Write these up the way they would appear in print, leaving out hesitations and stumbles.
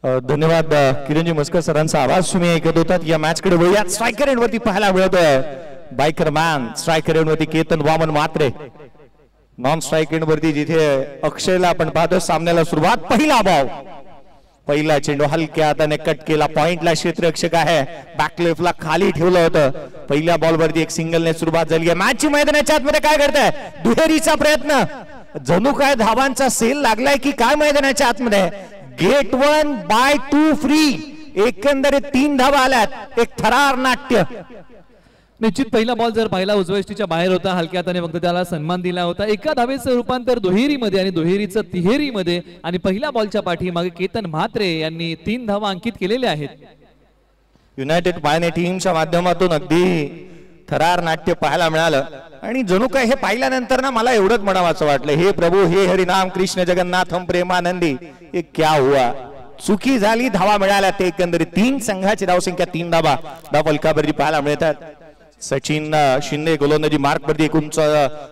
धन्यवाद किरणजी मस्कर सरांचा आवाज तुम्ही ऐकत होतात. या मॅच कडे वळूयात. स्ट्रायकर एंड वरती पाहायला मिळतोय बायकर मॅन. स्ट्रायकर एंड वरती Ketan Waman Mhatre. Non striker end वरती जिथे अक्षयला आपण पाहतो सामन्याला सुरुवात. पहिला बॉल, पहिला चेंडू हलक्या हाताने कट केला. पॉइंटला क्षेत्ररक्षक आहे, बॅक लेफ्टला खाली ठेवलं होतं. पहिल्या बॉल वरती एक सिंगलने सुरुवात झाली आहे. मॅचची मैदानाच्या आतमध्ये काय करताय? दुहेरीचा प्रयत्न. जणू काय धावांचा सेल लागलाय की काय मैदानाच्या आतमध्ये. Get 1 by 2 free. एकंदरीत 3 धावा आल्यात. एक थरार नाट्य. निश्चित पहिला बॉल जर पाहिला उजव्या बाहेर होता. हलक्या हाताने फक्त त्याला सन्मान दिला होता. एका धावेचं रूपांतर दुहेरीमध्ये आणि दुहेरीचं तिहेरीमध्ये. आणि पहिल्या बॉलच्या पाठीमागे केतन म्हात्रे यांनी 3 धावा अंकित केलेल्या आहेत. युनायटेड पायने टीमच्या माध्यमातून अगदी थरार नाट्य पाहायला मिळालं. आणि जणू काय हे पाहिल्यानंतर ना मला एवढंच म्हणावं वाटलं, हे प्रभू हे हरिनाम कृष्ण जगन्नाथम प्रेमानंदी, हे क्या हुआ. चुकी झाली, धावा मिळाल्या. ते एकंदरीत 3 संघाची धावसंख्या 3 धावा फलकावरती पाहायला मिळतात. सचिन शिंदे गोलंदाजी मार्क वरती एक उंच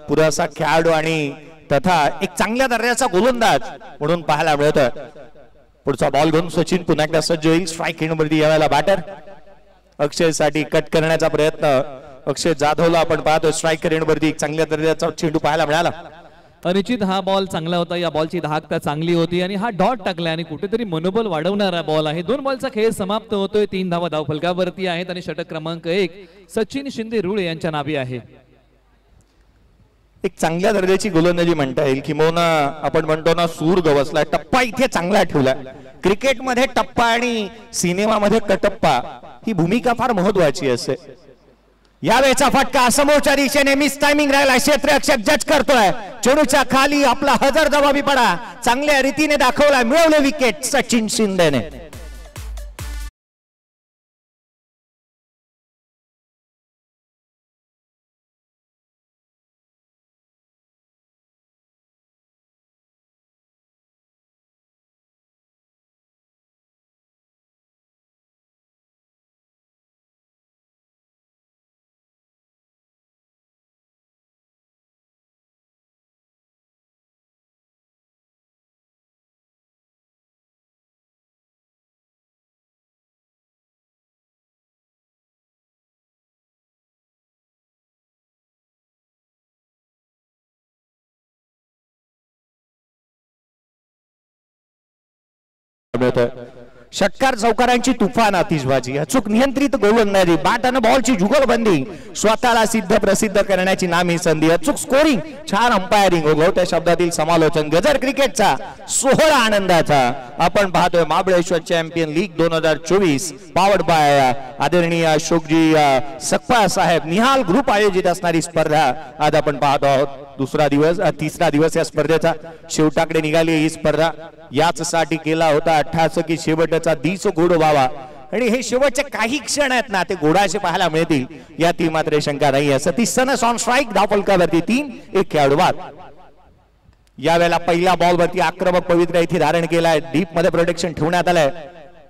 पुरासा खेळाडू आणि तथा एक चांगल्या दर्जाचा गोलंदाज म्हणून पाहायला मिळतं. पुढचा बॉल घेऊन सचिन पुन्हा एकदा सज्ज होईल. स्ट्राइक एंड वरती यावेळेला बॅटर अक्षय साठी कट करण्याचा प्रयत्न. अक्षय जाधवला आपण पाहतोय स्ट्राइकर एंड वरती एक चांगल्या दर्जाचा चेंडू पाहायला मिळाला. निश्चित हा बॉल चांगला होता. या बॉलची धाकता चांगली होती आणि हा डॉट टाकला आणि कुठेतरी मनोबल वाढवणारा बॉल आहे. 2 बॉलचा खेळ समाप्त होतोय. 3 धावा धावफलकावरती आहेत आणि षटक क्रमांक 1 सचिन शिंदे रुळे यांच्या नावे आहे. एक चांगल्या दर्जाची गोलंदाजी म्हणता येईल. किंवा आपण म्हणतो ना सूर गवसला. टप्पा इथे चांगला ठेवला. क्रिकेटमध्ये टप्पा आणि सिनेमामध्ये कटप्पा ही भूमिका फार महत्वाची असते. यावेळेचा फटका समोरच्या दिशेने मिस टायमिंग राहिला. क्षेत्ररक्षक जज करतोय. चेंडूच्या खाली आपला हजर जबाबीपणा चांगल्या रीतीने दाखवला. मिळवले विकेट सचिन शिंदेने. षटकार चौकारांची तुफान आतिषबाजी. अचूक नियंत्रित गोलंदाजी. बॅटने बॉलची जुगलबंदी. स्वतःला सिद्ध प्रसिद्ध करण्याची नामी संधी. अचूक स्कोरिंग. छान अंपायरिंग. ओघवत्या शब्दातील समालोचन. गजर क्रिकेटचा सोहळा आनंदाचा आपण पाहतोय. Mahabaleshwar champion league 2024 powered by आदरणीय अशोकजी सकपाळ साहेब निहाल ग्रुप आयोजित असणारी स्पर्धा आज आपण पाहतो आहोत. तिसरा दिवस या स्पर्धेचा. शेवटाकडे निघाली ही स्पर्धा. याच साठी केला होता 88 की शेवटचा दिस गोड व्हावा. आणि हे शेवटचे काही क्षण आहेत ना ते गोडाचे पाहायला मिळतील यात मात्र शंका नाही आहे. Satish Sanas on strike. धावफलकावरती 3 एक खेळाडू बाद. यावेळेला पहिल्या बॉल वरती आक्रमक पवित्रा इथे धारण केलाय. डीप मध्ये प्रोटेक्शन ठेवण्यात आलंय.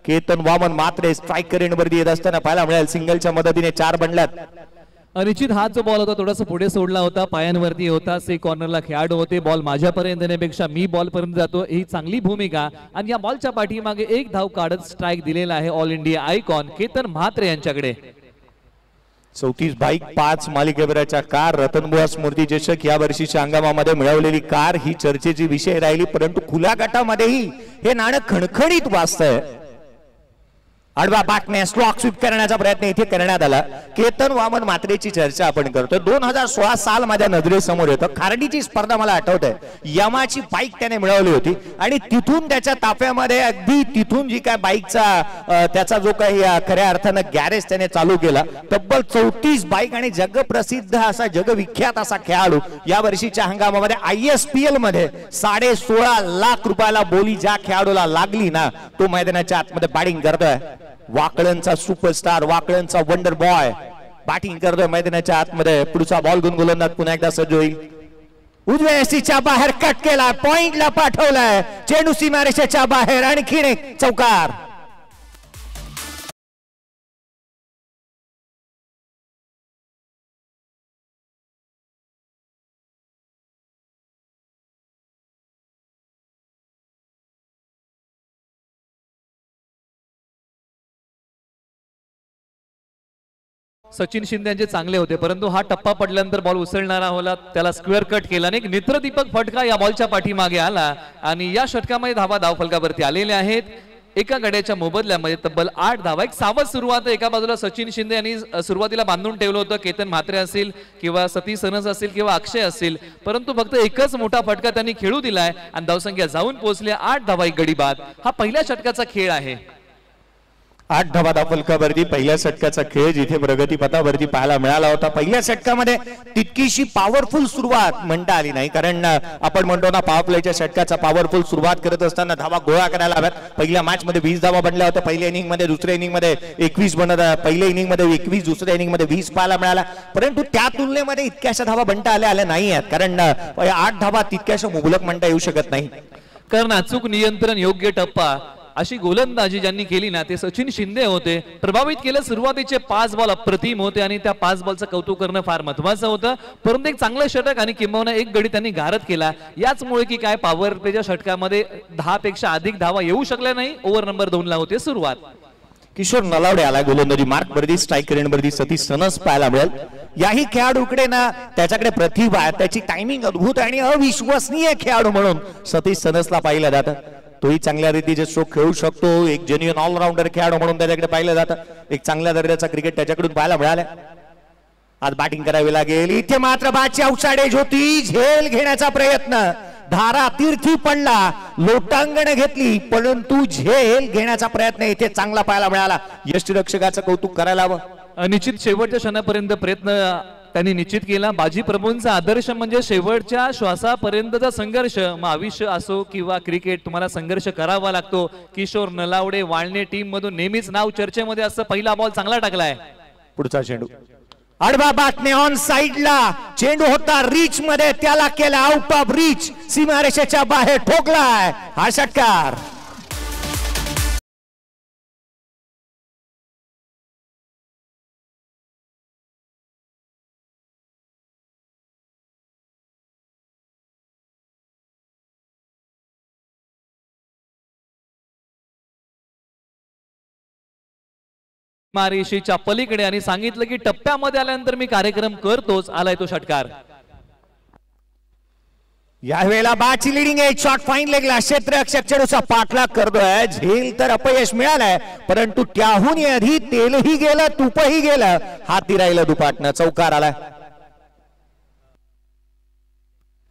केतन वामन मात्रे स्ट्राइकर एंड वरती येत असताना पाहायला मिळेल. सिंगलच्या मदतीने 4 बनल्यात. निश्चित हात जो बॉल होता थोडासा पुढे सोडला होता. पायांवरती होता. से कॉर्नरला खेळाडू होते. बॉल माझ्यापर्यंत येण्यापेक्षा मी बॉल पर्यंत जातो ही चांगली भूमिका. आणि या बॉलच्या पाठीमागे 1 धाव काढत स्ट्राइक दिलेला आहे all India icon Ketan Mhatre यांच्याकडे. 34 बाईक 5 मालिकेवरच्या कार. रतनबुवा स्मृती चषक या वर्षीच्या हंगामामध्ये मिळवलेली कार ही चर्चेची विषय राहिली. परंतु खुल्या गटामध्येही हे नाणं खणखणीत वाजतंय. आडवा बॅकने स्ट्रोक स्वीप करण्याचा प्रयत्न इथे करण्यात आला. केतन वामन मात्रेची चर्चा आपण करतोय. 2016 साल माझ्या नजरेसमोर येतं. खार्डीची स्पर्धा मला आठवते. यमाची बाईक त्याने मिळवली होती आणि तिथून त्याच्या ताफ्यामध्ये अगदी तिथून जी काय बाईकचा त्याचा जो काही खऱ्या अर्थानं गॅरेज त्याने चालू केला. तब्बल 34 बाईक आणि जगप्रसिद्ध असा जगविख्यात असा खेळाडू या वर्षीच्या हंगामामध्ये ISPL मध्ये 16.5 लाख रुपयाला बोली ज्या खेळाडूला लागली ना तो मैदानाच्या आतमध्ये बॅटिंग करतोय. वाकळणचा सुपरस्टार. वाकळणचा वंडर बॉय बॅटिंग करतोय मैदानाच्या आतमध्ये. पुढचा बॉल घेऊन गोलंदाज पुन्हा एकदा सज्ज होईल. उजव्या सीच्या बाहेर कट केला. पॉइंटला पाठवलाय. चेंडू सीमारेषेच्या बाहेर. आणखीन एक चौकार. सचिन शिंदे यांचे चांगले होते, परंतु हा टप्पा पडल्यानंतर बॉल उसळणारा होला, त्याला स्क्वेअर कट केला आणि एक नेत्रदीपक फटका या बॉलच्या पाठीमागे आला आणि या षटकामध्ये धावा धावफलकावरती आलेल्या आहेत. एका गड्याच्या मोबदल्यामध्ये तब्बल 8 धावा. एक सावध सुरुवात. एका बाजूला सचिन शिंदे यांनी सुरुवातीला बांधून ठेवलं होतं, केतन म्हात्रे असेल किंवा सतीश सनस असेल किंवा अक्षय असेल, परंतु फक्त एकच मोठा फटका त्यांनी खेळू दिलाय आणि धावसंख्या जाऊन पोहोचली 8 धावा एक गडी बाद. हा पहिल्या षटकाचा खेळ आहे. 8 धावा धावफलकावरती पहिल्या षटकाचा खेळ जिथे प्रगतीपथावरती पाहायला मिळाला होता. पहिल्या षटकामध्ये तितकीशी पॉवरफुल सुरुवात म्हणता आली नाही, कारण आपण म्हणतो ना पॉवर प्लेच्या षटकाचा पॉवरफुल सुरुवात करत असताना धावा गोळा करायला हव्यात. पहिल्या मॅच मध्ये 20 धावा बनल्या होत्या पहिल्या इनिंग मध्ये, दुसऱ्या इनिंग मध्ये 21 बनत, पहिल्या इनिंग मध्ये 21, दुसऱ्या इनिंग मध्ये 20 पाहायला मिळाला. परंतु त्या तुलनेमध्ये इतक्याशा धावा बनता आल्या नाही आहेत, कारण 8 धावा तितक्याशा मुबलक म्हणता येऊ शकत नाही. कारण अचूक नियंत्रण, योग्य टप्पा अशी गोलंदाजी ज्यांनी केली ना ते सचिन शिंदे होते. प्रभावित केलं. सुरुवातीचे 5 बॉल अप्रतिम होते आणि त्या 5 बॉलचं कौतुक करणं फार महत्वाचं होतं, परंतु एक चांगलं षटक आणि किंबहुना एक गडी त्यांनी गारद केला. याचमुळे की काय पॉवर प्लेच्या षटकामध्ये 10 पेक्षा अधिक धावा येऊ शकल्या नाही. ओव्हर नंबर 2 ला होते सुरुवात. किशोर नलावडे आला गोलंदाजी मार्क वरती, स्ट्राईक रेंजवरती सतीश सनस पाहायला मिळेल. याही खेळाडूकडे ना त्याच्याकडे प्रतिभा आहे, त्याची टायमिंग अद्भुत आणि अविश्वसनीय खेळाडू म्हणून सतीश सनसला पाहिलं जातं. तोही चांगल्या रीतीचे स्ट्रोक खेळू शकतो. एक जेन्युइन ऑलराऊंडर खेळाडू म्हणून त्याच्याकडे पाहिलं जातं. एक चांगल्या दर्जाचा क्रिकेट त्याच्याकडून पाहायला मिळाला. आज बॅटिंग करावी लागेल. इथे मात्र बाची आउटसाइड एज होती. झेल घेण्याचा प्रयत्न, धारा तीर्थी पडला, लोटांगण घेतली, परंतु झेल घेण्याचा प्रयत्न इथे चांगला पाहायला मिळाला. यष्टीरक्षकाचं कौतुक करायला हवं. निश्चित शेवटच्या क्षणापर्यंत प्रयत्न त्यांनी निश्चित केला. बाजी प्रभूंचा आदर्श म्हणजे शेवटच्या श्वासापर्यंतचा संघर्ष. मग आयुष्य असो किंवा क्रिकेट, तुम्हाला संघर्ष करावा लागतो. किशोर नलावडे वाळणे टीम मधून नेहमीच नाव चर्चेमध्ये असं. पहिला बॉल चांगला टाकलाय. पुढचा चेंडू आडवा बाटणे ऑन साइडला, चेंडू होता रीच मध्ये, त्याला केला आउट ऑफ रीच, सीमारेषेच्या बाहेर ठोकलाय. हा षटकार. मारेशीच्या पलीकडे आणि सांगितलं की टप्प्यामध्ये आल्यानंतर मी कार्यक्रम करतोच. आलाय तो षटकार. यावेळेला बाची लिडिंग आहे. शॉट फाईन लेगला, क्षेत्ररक्षक चेंडूचा पाठलाग करतोय. झेल तर अपयश मिळालंय, परंतु त्याहून आधी तेलही गेलं, तुपही गेलं. हाती राहिलं दुपाटनं. चौकार आलाय.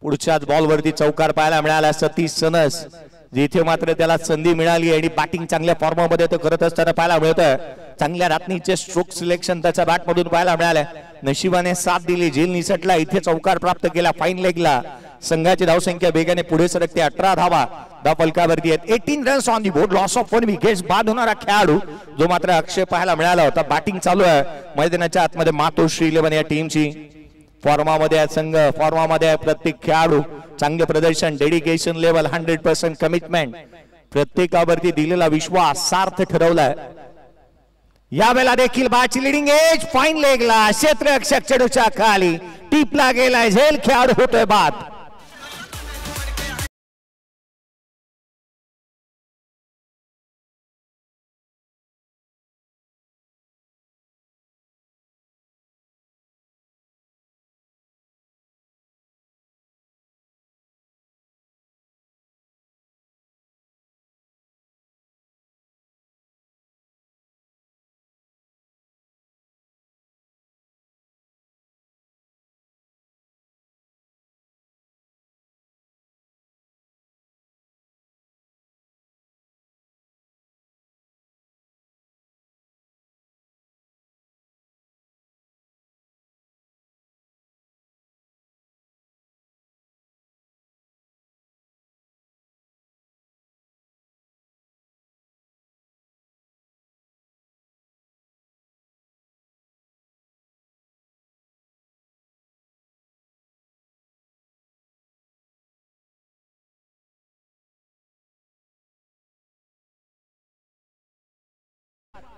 पुढच्याच बॉलवरती चौकार पाहायला मिळाला सतीश सनस, जिथे मात्र त्याला संधी मिळाली आणि बॅटिंग चांगल्या फॉर्ममध्ये तो करत असताना पाहायला मिळतंय. चांगल्या रात्रीचे स्ट्रोक सिलेक्शन त्याच्या बॅट मधून पाहायला मिळाले. नशिबाने साथ दिली, झेल निसटला, इथे चौकार प्राप्त केला फाईन लेगला. संघाची धावसंख्या वेगाने पुढे सरकते. 18 धावा धावफलकावरती आहेत. 18 runs on the board. Loss of 1 wickets बाद होणारा खेळाडू जो मात्र अक्षय पाहायला मिळाला होता. बॅटिंग चालू आहे मैदानाच्या आतमध्ये. मातोश्री 11 या टीमची फॉर्मामध्ये आहे. संघ फॉर्मामध्ये आहे. प्रत्येक खेळाडू चांगले प्रदर्शन, डेडिकेशन लेवल, 100% कमिटमेंट, प्रत्येकावरती दिलेला विश्वास सार्थ ठरवलाय. यावेळेला देखील बाची लिडिंग एज, फाईन लेगला, क्षेत्ररक्षक चेंडूच्या खाली टिपला गेलाय. झेल खेळाडू होतोय बाद.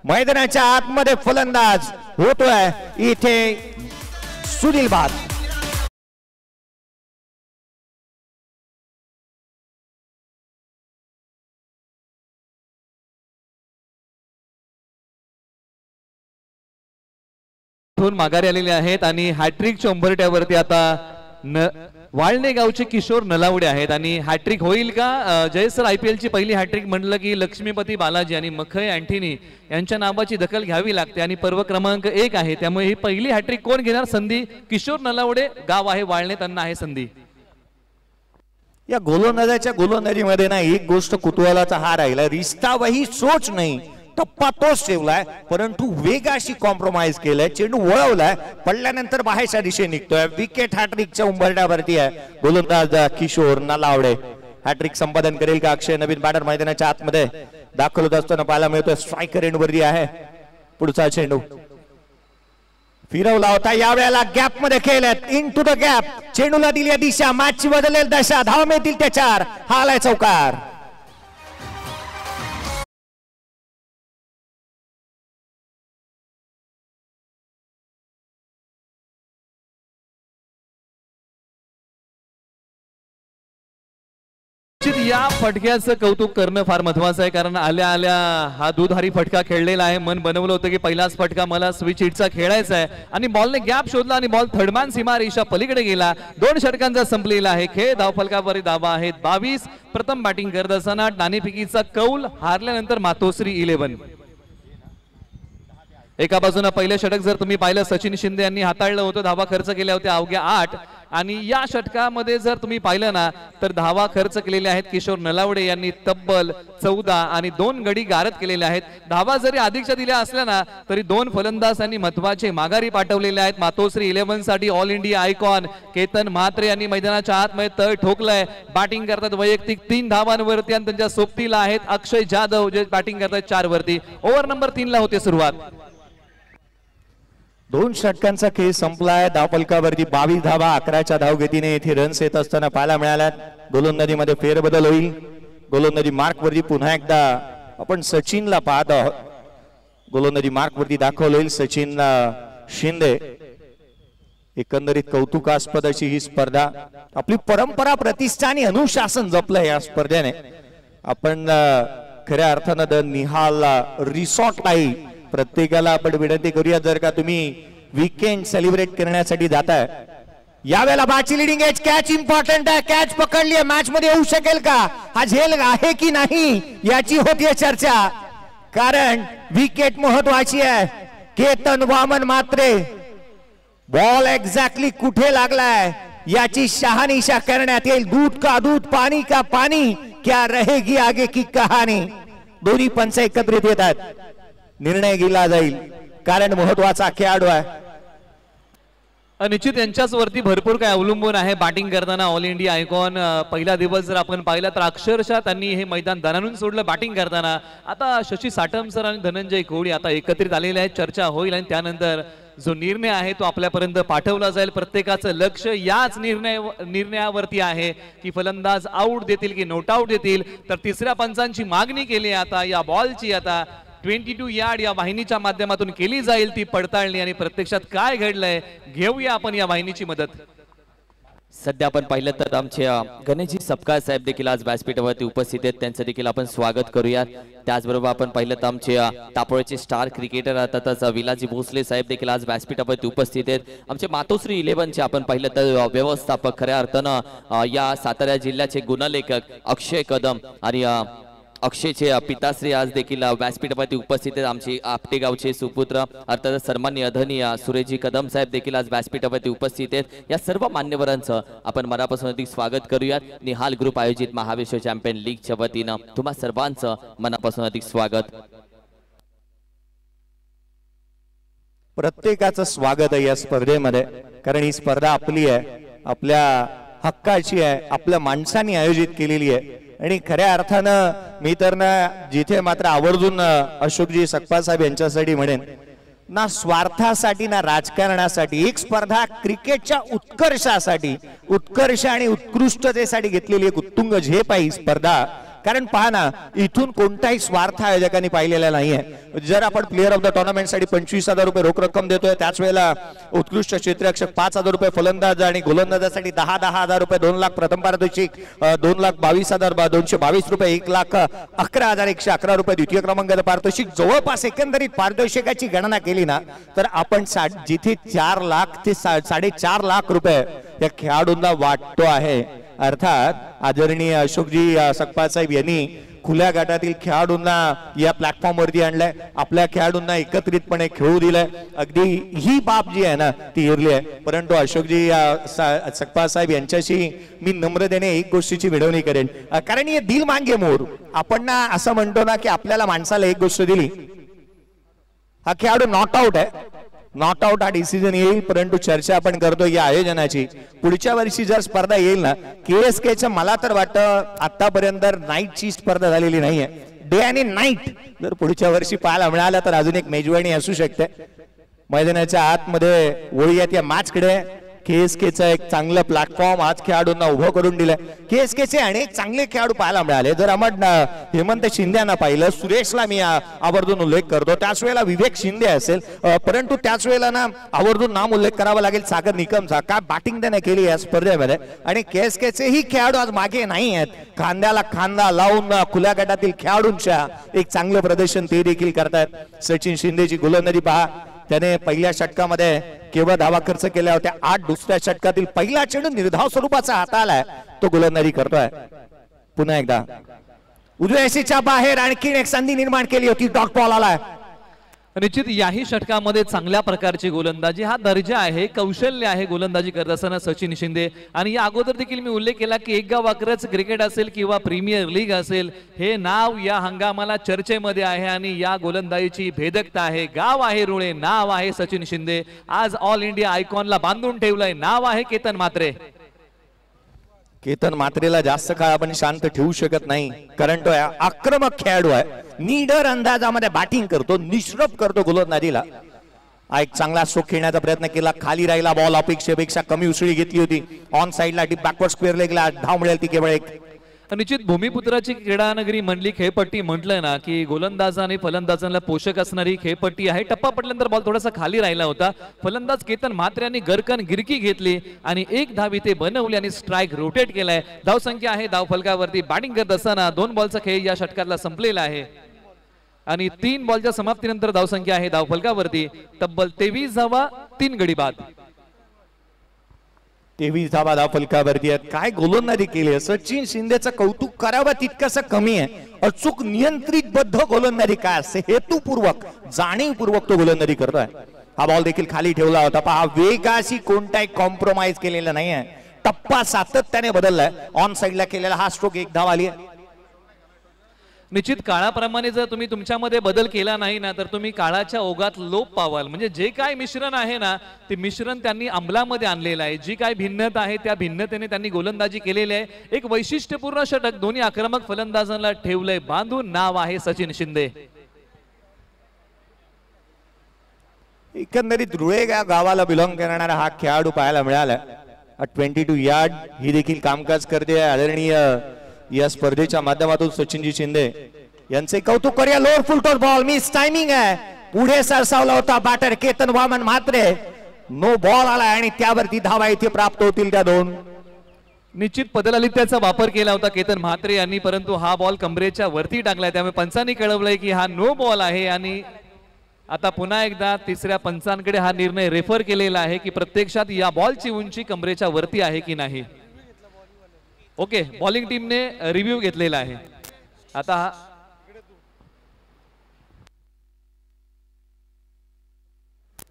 मैदानाच्या आतमध्ये फलंदाज होतोय इथे सुनील बाद. ठून माघारी आलेले आहेत आणि हॅट्रिकच्या उंबरट्यावरती आता वाळणे गावचे किशोर नलावडे आहेत आणि हॅट्रिक होईल का? जय सर, IPL ची पहिली हॅट्रिक म्हणलं की लक्ष्मीपती बालाजी आणि मखय अँथनी यांच्या नावाची दखल घ्यावी लागते आणि पर्व क्रमांक 1 आहे, त्यामुळे ही पहिली हॅट्रिक कोण घेणार? संधी किशोर नलावडे, गाव आहे वाळणे, त्यांना आहे संधी. या गोलंदाजीमध्ये ना एक गोष्ट कुतूहलाचा हा राहिला, रिश्ता वही सोच नाही, टप्पा तोच ठेवलाय परंतु वेगाशी कॉम्प्रोमाइज केलाय, चेंडू वळवलाय, पडल्यानंतर बाहेरच्या दिशेने निघतोय. विकेट हॅट्रिकच्या उंबरठ्यावरती आहे. गोलंदाज किशोर नलावडे हॅट्रिक संपादन करेल का? अक्षय नवीन बॅटर मैदानाच्या आतमध्ये दाखल होत असताना पाहायला मिळतोय. स्ट्रायकर एंडवरती आहे. पुढचा चेंडू फिरवला होता, यावेळेला गॅप मध्ये खेळत, इन टू द गॅप, चेंडूला दिली दिशा, मॅचची बदलेल दशा, धाव मिळतील त्या 4, हा आलाय चौकार. या फटक्याचं कौतुक करणं फार महत्वाचं आहे, कारण आल्या आल्या हा दुधारी फटका खेळलेला आहे. मन बनवलं होतं की पहिलाच फटका मला स्विच हिटचा खेळायचा आहे आणि बॉलने गॅप शोधला आणि बॉल थर्डमॅन सीमारेषा पलीकडे गेला. 2 षटकांचा संपलेला आहे खेळ. धावफलकावरील धावा आहेत 22. प्रथम बॅटिंग करत असताना नाणेफेकीचा कौल, हारल्यानंतर मातोश्री 11. एका बाजूने पहिलं षटक जर तुम्ही पाहिलं, सचिन शिंदे यांनी हाताळलं होतं, धावा खर्च केल्या होत्या अवघ्या 8 आणि या षटकामध्ये जर तुम्ही पाहिलं ना तर धावा खर्च केलेल्या आहेत किशोर नलावडे यांनी तब्बल 14 आणि 2 गडी गारद केलेले आहेत. धावा जरी अधिकच्या दिल्या असल्या ना तरी 2 फलंदाजांनी महत्वाचे माघारी पाठवलेले आहेत. मातोश्री 11 साठी all India icon Ketan Mhatre यांनी मैदानाच्या आतमध्ये तळ ठोकलाय. बॅटिंग करतात वैयक्तिक 3 धावांवरती आणि त्यांच्या सोबतीला आहेत अक्षय जाधव जे बॅटिंग करतात 4 वरती. ओव्हर नंबर 3 ला होते सुरुवात. 2 षटकांचा खेळ संपलाय. धावफलकावरती 22 धावा, 11च्या धावगतीने येथे रन्स येत असताना पाहायला मिळाल्यात. गोलंदाजीमध्ये फेरबदल होईल. गोलंदाजी मार्क वरती पुन्हा एकदा आपण सचिनला पाहत आहोत. गोलंदाजी मार्क वरती दाखवलं होईल सचिन शिंदे. एकंदरीत कौतुकास्पद अशी ही स्पर्धा, आपली परंपरा, प्रतिष्ठा आणि अनुशासन जपलं या स्पर्धेने. आपण खऱ्या अर्थानं द निहाल रिसॉर्टलाही प्रत्येकाला आपण विनंती करूया, जर का तुम्ही वीकेंड सेलिब्रेट करण्यासाठी जाताय, यावेळेला बाची लिडिंग एज, कॅच इम्पॉर्टंट आहे, कॅच पकडली आहे, मॅच मध्ये येऊ शकेल का, हा झेल आहे की नाही याची होतीये चर्चा, कारण विकेट महत्वाची आहे. केतन वामन मात्रे बॉल एक्झॅक्टली कुठे लागलाय याची शहानिशा करण्यात येईल. दूध का दूध, पाणी का पाणी, क्या रहेगी आगे की कहाणी. दोन्ही पंच एकत्रित येतात, निर्णय घेतला जाईल, कारण महत्वाचा खेळाडू आहे. निश्चित यांच्याच वरती भरपूर काय अवलंबून आहे. बॅटिंग करताना ऑल इंडिया आयकॉन पहिला दिवस जर आपण पाहिला तर अक्षरशः त्यांनी हे मैदान दणानून सोडलं बॅटिंग करताना. आता शशी साटम सर आणि धनंजय कोहली आता एकत्रित आलेले आहेत, चर्चा होईल आणि त्यानंतर जो निर्णय आहे तो आपल्यापर्यंत पाठवला जाईल. प्रत्येकाचं लक्ष याच निर्णयावरती आहे की फलंदाज आउट देतील की नोट आउट देतील. तर तिसऱ्या पंचांची मागणी केली आता या बॉलची, आता 22 यार्ड या वाहिनीच्या माध्यमातून केली जाईल ती पडताळणी आणि प्रत्यक्षात काय घडलंय घेऊया आपण या वाहिनीची मदत. सध्या आपण पाहिलं तर आमचे गणेशजी सपकाळ साहेब देखील आज व्यासपीठावरती उपस्थित आहेत, त्यांचं देखील आपण स्वागत करूयात. त्याचबरोबर आपण पाहिलं तर आमचे तापोळचे स्टार क्रिकेटर अर्थातच विलाजी भोसले साहेब देखील आज व्यासपीठावरती उपस्थित आहेत. आमचे मातोश्री 11चे आपण पाहिलं तर व्यवस्थापक, खऱ्या अर्थानं या सातारा जिल्ह्याचे गुणलेखक अक्षय कदम आणि अक्षयचे पिताश्री आज देखील व्यासपीठावरती उपस्थित आहेत. आमचे आपटे गावचे सुपुत्र अर्थात सन्माननीय अधनीय सुरेशजी कदम साहेब देखील आज व्यासपीठावरती उपस्थित आहेत. या सर्व मान्यवरांचं आपण मनापासून अधिक स्वागत करूयात. निहाल ग्रुप आयोजित महाविश्व चॅम्पियन लीगच्या वतीनं तुम्हा सर्वांचं मनापासून अधिक स्वागत. प्रत्येकाचं स्वागत आहे या स्पर्धेमध्ये, कारण ही स्पर्धा आपली आहे, आपल्या हक्काची आहे, आपल्या माणसांनी आयोजित केलेली आहे. आणि खऱ्या अर्थानं मी तर ना जिथे मात्र आवर्जून अशोकजी सकपाल साहेब यांच्यासाठी म्हणेन, ना स्वार्थासाठी ना राजकारणासाठी, एक स्पर्धा क्रिकेटच्या उत्कर्षासाठी, उत्कर्ष आणि उत्कृष्टतेसाठी घेतलेली एक उत्तुंग झेप आहे स्पर्धा. कारण पहा ना, इथून कोणताही स्वार्थ आयोजकांनी पाहिलेला नाहीये. जर आपण प्लेअर ऑफ द टुर्नामेंट साठी 25,000 रुपये रोख रक्कम देतोय, त्याच वेळेला उत्कृष्ट क्षेत्ररक्षक 5,000 रुपये, फलंदाज आणि गोलंदाजासाठी 10,000 रुपये, 2 लाख प्रथम पारितोषिक, 2,22,222 रुपये, 1,11,111 रुपये द्वितीय क्रमांकाचं पारितोषिक. जवळपास एकंदरीत पारितोषिकाची गणना केली ना तर आपण जिथे 4 लाख ते 4.5 लाख रुपये या खेळाडूंना वाटतो आहे. अर्थात आदरणीय अशोकजी सकपाळ साहेब यांनी खुल्या गटातील खेळाडूंना या प्लॅटफॉर्मवरती आणलंय, आपल्या खेळाडूंना एकत्रितपणे खेळू दिलंय. अगदी ही बाब जी आहे ना ती हेरली आहे. परंतु अशोकजी सकपाळ साहेब यांच्याशी मी नम्रतेने एक गोष्टीची विनवणी करेन, कारण ये दिल मांगे मोर. आपण ना असं म्हणतो ना की आपल्याला माणसाला एक गोष्ट दिली, हा खेळाडू नॉट आउट आहे, नॉट आउट हा डिसिजन येईल, परंतु चर्चा आपण करतो या आयोजनाची. पुढच्या वर्षी जर स्पर्धा येईल ना, KSKचं मला तर वाटतं आतापर्यंत नाईटची स्पर्धा झालेली नाहीये. डे आणि नाईट जर पुढच्या वर्षी पाहायला मिळालं तर अजून एक मेजवानी असू शकते. मैदानाच्या आतमध्ये वळूयात या मॅचकडे. KSKचं एक चांगलं प्लॅटफॉर्म आज खेळाडूंना उभं करून दिलंय. KSKचे अनेक चांगले खेळाडू पाहायला मिळाले. जर आपण हेमंत शिंदेना पाहिलं, सुरेशला मी आवर्जून उल्लेख करतो, त्याच वेळेला विवेक शिंदे असेल, परंतु त्याच वेळेला ना आवर्जून नाम उल्लेख करावा लागेल सागर निकमचा. काय बॅटिंग त्याने केली या स्पर्धेमध्ये. आणि KSKचे ही खेळाडू आज मागे नाही आहेत, खांद्याला खांदा लावून खुल्या गटातील खेळाडूंच्या एक चांगलं प्रदर्शन ते देखील करतायत. सचिन शिंदेची गोलंदाजी पहा, त्याने पहिल्या षटकामध्ये केवळ धावा खर्च केल्या होत्या. 8 दुसऱ्या षटकातील पहिला चेंडू निर्धाव स्वरूपाचा हाताळलाय, तो गोलंदाजी करतोय. पुन्हा एकदा उजव्या एसीच्या बाहेर आणखी एक संधी निर्माण केली होती, डॉट बॉल आलाय. निश्चित याही षटकामध्ये चांगल्या प्रकारची गोलंदाजी, हा दर्जा आहे, कौशल्य आहे गोलंदाजी करत असताना सचिन शिंदे. आणि या अगोदर देखील मी उल्लेख केला की एक गाव वाकरच क्रिकेट असेल किंवा प्रीमियर लीग असेल, हे नाव या हंगामाला चर्चेमध्ये आहे आणि या गोलंदाजीची भेदकता आहे. गाव आहे रुळे, नाव आहे सचिन शिंदे. आज ऑल इंडिया आयकॉनला बांधून ठेवलंय, नाव आहे केतन म्हात्रे. केतन म्हात्रेला जास्त काळ आपण शांत ठेवू शकत नाही, कारण तो आक्रमक खेळाडू आहे. निडर अंदाजामध्ये बॅटिंग करतो, निष्प्रभ करतो गोलंदाजीला. एक चांगला स्ट्रोक खेळण्याचा प्रयत्न केला, खाली राहिला बॉल, अपेक्षेपेक्षा कमी उसळी घेतली होती. ऑन साइडला डीप बॅकवर्ड स्क्वेअर लेगला धाव मिळेल ती केवळ एक. निश्चित भूमिपुत्राची क्रीडा नगरी म्हणली खेळपट्टी म्हटलं ना की गोलंदाज आणि फलंदाजांना पोषक असणारी खेळपट्टी आहे. टप्पा पडल्यानंतर बॉल थोडासा खाली राहिला होता. फलंदाज केतन म्हात्रे यांनी गरकन गिरकी घेतली आणि एक धाव इथे बनवली आणि स्ट्राइक रोटेट केलाय. धाव संख्या आहे धाव फलकावरती. बॅटिंग करत असताना 2 बॉलचा खेळ या षटकातला संपलेला आहे आणि 3 बॉलच्या समाप्तीनंतर धाव संख्या आहे धाव फलकावरती तब्बल 23 धावा, 3 गडी बाद. 23 धावा धाव फलकावरती आहेत. काय गोलंदाजी केली आहे. सचिन शिंदेचं कौतुक करावं तितकंसं कमी आहे. अचूक नियंत्रितबद्ध गोलंदाजी काय असते, हेतुपूर्वक जाणीवपूर्वक तो गोलंदाजी करतोय. हा बॉल देखील खाली ठेवला होता. पहा वेगाशी कोणताही कॉम्प्रोमाइज केलेला नाहीये. टप्पा सातत्याने बदललाय. ऑन साइडला केलेला हा स्ट्रोक, 1 धाव आली आहे. निश्चित काळाप्रमाणे जर तुम्ही तुमच्यामध्ये बदल केला नाही ना तर तुम्ही काळाच्या ओघात लोप पावाल. म्हणजे जे काय मिश्रण आहे ना ते मिश्रण त्यांनी अंमलामध्ये आणलेलं आहे. जी काय भिन्नता आहे त्या भिन्नतेने त्यांनी गोलंदाजी केलेली आहे. एक वैशिष्ट्यपूर्ण षटक दोन्ही आक्रमक फलंदाजांना ठेवलंय बांधून. नाव आहे सचिन शिंदे. एकंदरीत रुळे गावाला बिलॉंग करणारा हा खेळाडू पाहायला मिळाला. 22 यार्ड ही देखील कामकाज करते. आदरणीय या स्पर्धेच्या माध्यमातून सचिनजी शिंदे यांचे कौतुक करूया. Lower full toss ball, miss timing आहे. पुढे सरसावला होता batter Ketan Waman Mhatre. No ball आला आणि त्यावरती धावा इथे प्राप्त होतील त्या 2. निश्चित पदलालित्याचा वापर केला होता केतन म्हात्रे यांनी, परंतु हा बॉल कमरेच्या वरती टाकलाय. त्यामुळे पंचांनी कळवलंय की हा नो बॉल आहे आणि आता पुन्हा एकदा तिसऱ्या पंचांकडे हा निर्णय रेफर केलेला आहे की प्रत्यक्षात या बॉलची उंची कमरेच्या वरती आहे की नाही. ओके, बॉलिंग टीमने रिव्ह्यू घेतलेला आहे. आता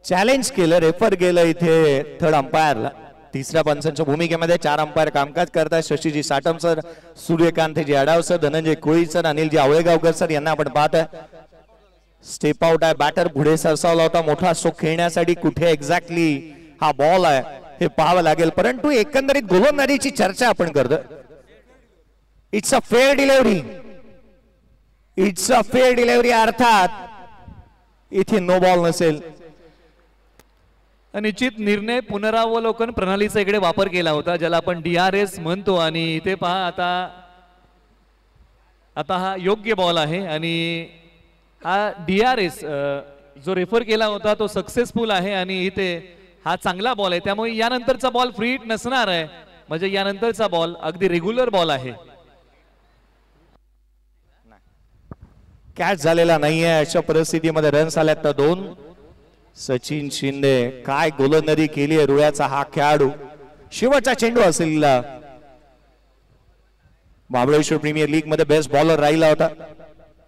चॅलेंज केलं, रेफर केलं इथे थर्ड अंपायरला. तिसऱ्या पंचांच्या भूमिकेमध्ये 4 अंपायर कामकाज करतात. शशीजी साटम सर, सूर्यकांतजी अडाव सर, धनंजय कोळी सर, अनिलजी आवळेगावकर सर यांना आपण पाहत आहे. स्टेप आउट आहे. बॅटर पुढे सरसावला होता मोठा स्ट्रोक खेळण्यासाठी. कुठे एक्झॅक्टली हा बॉल आहे हे पाहावं लागेल. परंतु एकंदरीत गोलंदाजीची चर्चा आपण करतो. It's a fair delivery, it's a fair delivery. अर्थात इथे नो बॉल नसेल. निश्चित निर्णय पुनरावलोकन प्रणालीचा इकडे वापर केला होता ज्याला आपण DRS म्हणतो. आणि इथे पहा आता आता हा योग्य बॉल आहे आणि हा DRS जो रेफर केला होता तो सक्सेसफुल आहे आणि इथे हा चांगला बॉल आहे, त्यामुळे यानंतरचा बॉल फ्री हिट नसणार आहे, म्हणजे यानंतरचा बॉल अगदी रेग्युलर बॉल आहे. कॅच झालेला नाहीये. अशा परिस्थितीमध्ये रन्स आल्यात तर 2. सचिन शिंदे काय गोलंदाजी केली आहे रुळ्याचा हा खेळाडू. शेवटचा चेंडू असेल. महाबळेश्वर प्रीमियर लीग मध्ये बेस्ट बॉलर राहिला होता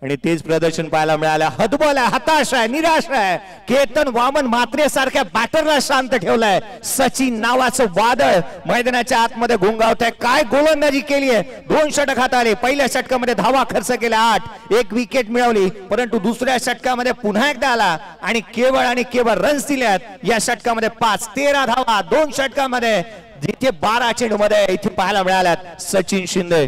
आणि तेच प्रदर्शन पाहायला मिळालं. हतबल आहे, हताश आहे, निराश आहे. केतन वामन म्हात्रे सारख्या बॅटरला शांत ठेवलाय. सचिन नावाचं वादळ मैदानाच्या आतमध्ये घोंगावतंय. काय गोलंदाजी केली आहे. 2 षटक हाताळले. पहिल्या षटकामध्ये धावा खर्च केल्या 8, 1 विकेट मिळवली, परंतु दुसऱ्या षटकामध्ये पुन्हा एकदा आला आणि केवळ रन्स दिल्यात. या षटकामध्ये 5, 13 धावा 2 षटकामध्ये, जिथे 12 चेंडूमध्ये इथे पाहायला मिळाल्यात. सचिन शिंदे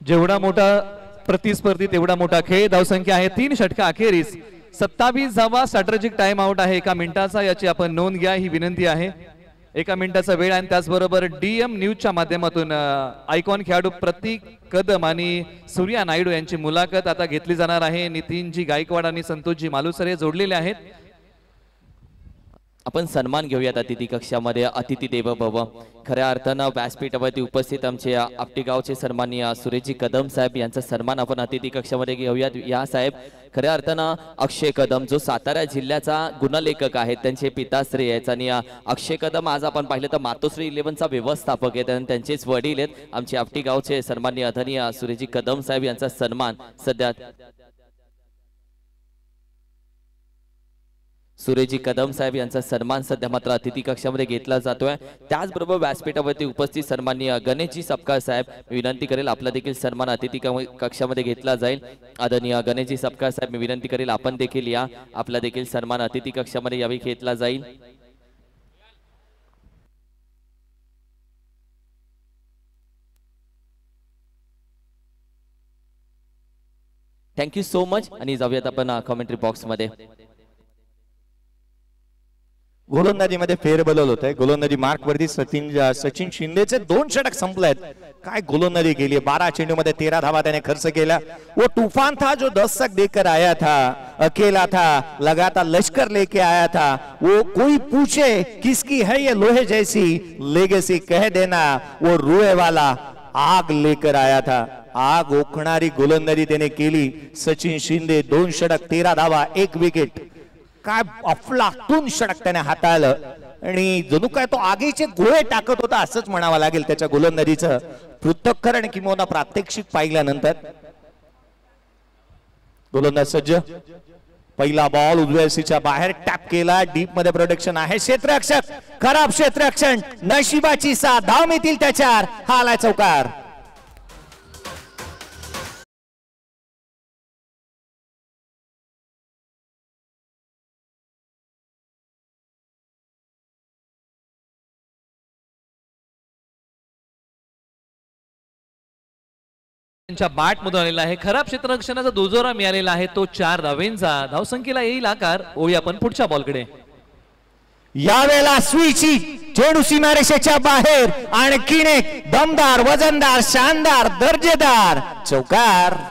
जेवढा मोठा प्रतिस्पर्धी तेवढा मोठा खेळ. धावसंख्या आहे 3 षटका अखेरीस 27 धावा. स्ट्रॅटेजिक टाइम आउट आहे 1 मिनिटाचा, याची आपण नोंद घ्या, ही विनंती आहे. 1 मिनिटाचा वेळ आणि त्याचबरोबर DM न्यूजच्या माध्यमातून आयकॉन खेळाडू प्रतीक कदम आणि सूर्या नायडू यांची मुलाखत आता घेतली जाणार आहे. नितीनजी गायकवाड आणि संतोषजी मालुसरे जोडलेले आहेत. आपण सन्मान घेऊयात अतिथी कक्षामध्ये. अतिथी देव भव. खऱ्या अर्थानं व्यासपीठावरती उपस्थित आमचे आपटी गावचे सन्माननीय सुरेशजी कदम साहेब यांचा सन्मान आपण अतिथी कक्षामध्ये घेऊयात. या साहेब खऱ्या अर्थानं अक्षय कदम जो सातारा जिल्ह्याचा गुणलेखक आहेत, त्यांचे पिताश्री आहेत आणि अक्षय कदम आज आपण पाहिलं तर मातोश्री 11चा व्यवस्थापक आहेत आणि त्यांचेच वडील आहेत. आमचे आपटी गावचे सन्माननीय आदरणीय सुरेशजी कदम साहेब यांचा सन्मान सध्या सुरेशजी कदम साहेब यांचा सन्मान सध्या मात्र अतिथी कक्षामध्ये घेतला जातोय. त्याचबरोबर व्यासपीठावरती उपस्थित सन्माननीय गणेशजी सपकाळ साहेब, मी विनंती करेल आपला देखील सन्मान अतिथी कक्षामध्ये घेतला जाईल. आदरणीय गणेशजी सपकाळ साहेब, मी विनंती करेल आपण देखील या, आपला देखील सन्मान अतिथी कक्षामध्ये यावेळी घेतला जाईल. Thank you so much. आणि जाऊयात आपण कॉमेंट्री बॉक्स मध्ये. गोलंदाजीमध्ये फेरबदल होत आहे. गोलंदाजी मार्क वरती सचिन शिंदेचे 2 षटक संपलेत. काय गोलंदाजी केली. 12 चेंडूमध्ये 13 धावा त्याने खर्च केला. वो तूफान था जो दस्तक देकर आया था, अकेला था, लगातार लश्कर लेके आया था. वो कोई पूछे किसकी है ये लोहे जैसी लेगेसी, कह देना वो रुए वाला आग लेकर आया था. आग ओखणारी गोलंदाजी त्याने केली. सचिन शिंदे 2 षटक 13 धावा 1 विकेट. काय अफलातून षटक त्याने हाताळलं आणि जणू काय तो आगीचे गोळे टाकत होता असंच म्हणावं लागेल त्याच्या गोलंदाजीचं पृथक्करण किंवा प्रात्यक्षिक पाहिल्यानंतर. गोलंदाज सज्ज. पहिला बॉल उजव्या सीच्या बाहेर टॅप केला. डीप मध्ये प्रोटेक्शन आहे. क्षेत्ररक्षक खराब क्षेत्ररक्षण, नशिबाची साथ. धाव मिळतील त्याच्यावर. हा आलाय चौकार. त्यांच्या बॅट मधून आलेला आहे. खराब क्षेत्ररक्षणाचा दुजोरा मिळालेला आहे तो 4 धावेंचा. धावसंख्येला येईल आकार. ओळी आपण पुढच्या बॉलकडे. यावेळेला स्विची चेंडू सीमारेषेच्या बाहेर. आणखीन एक दमदार, वजनदार, शानदार, दर्जेदार चौकार.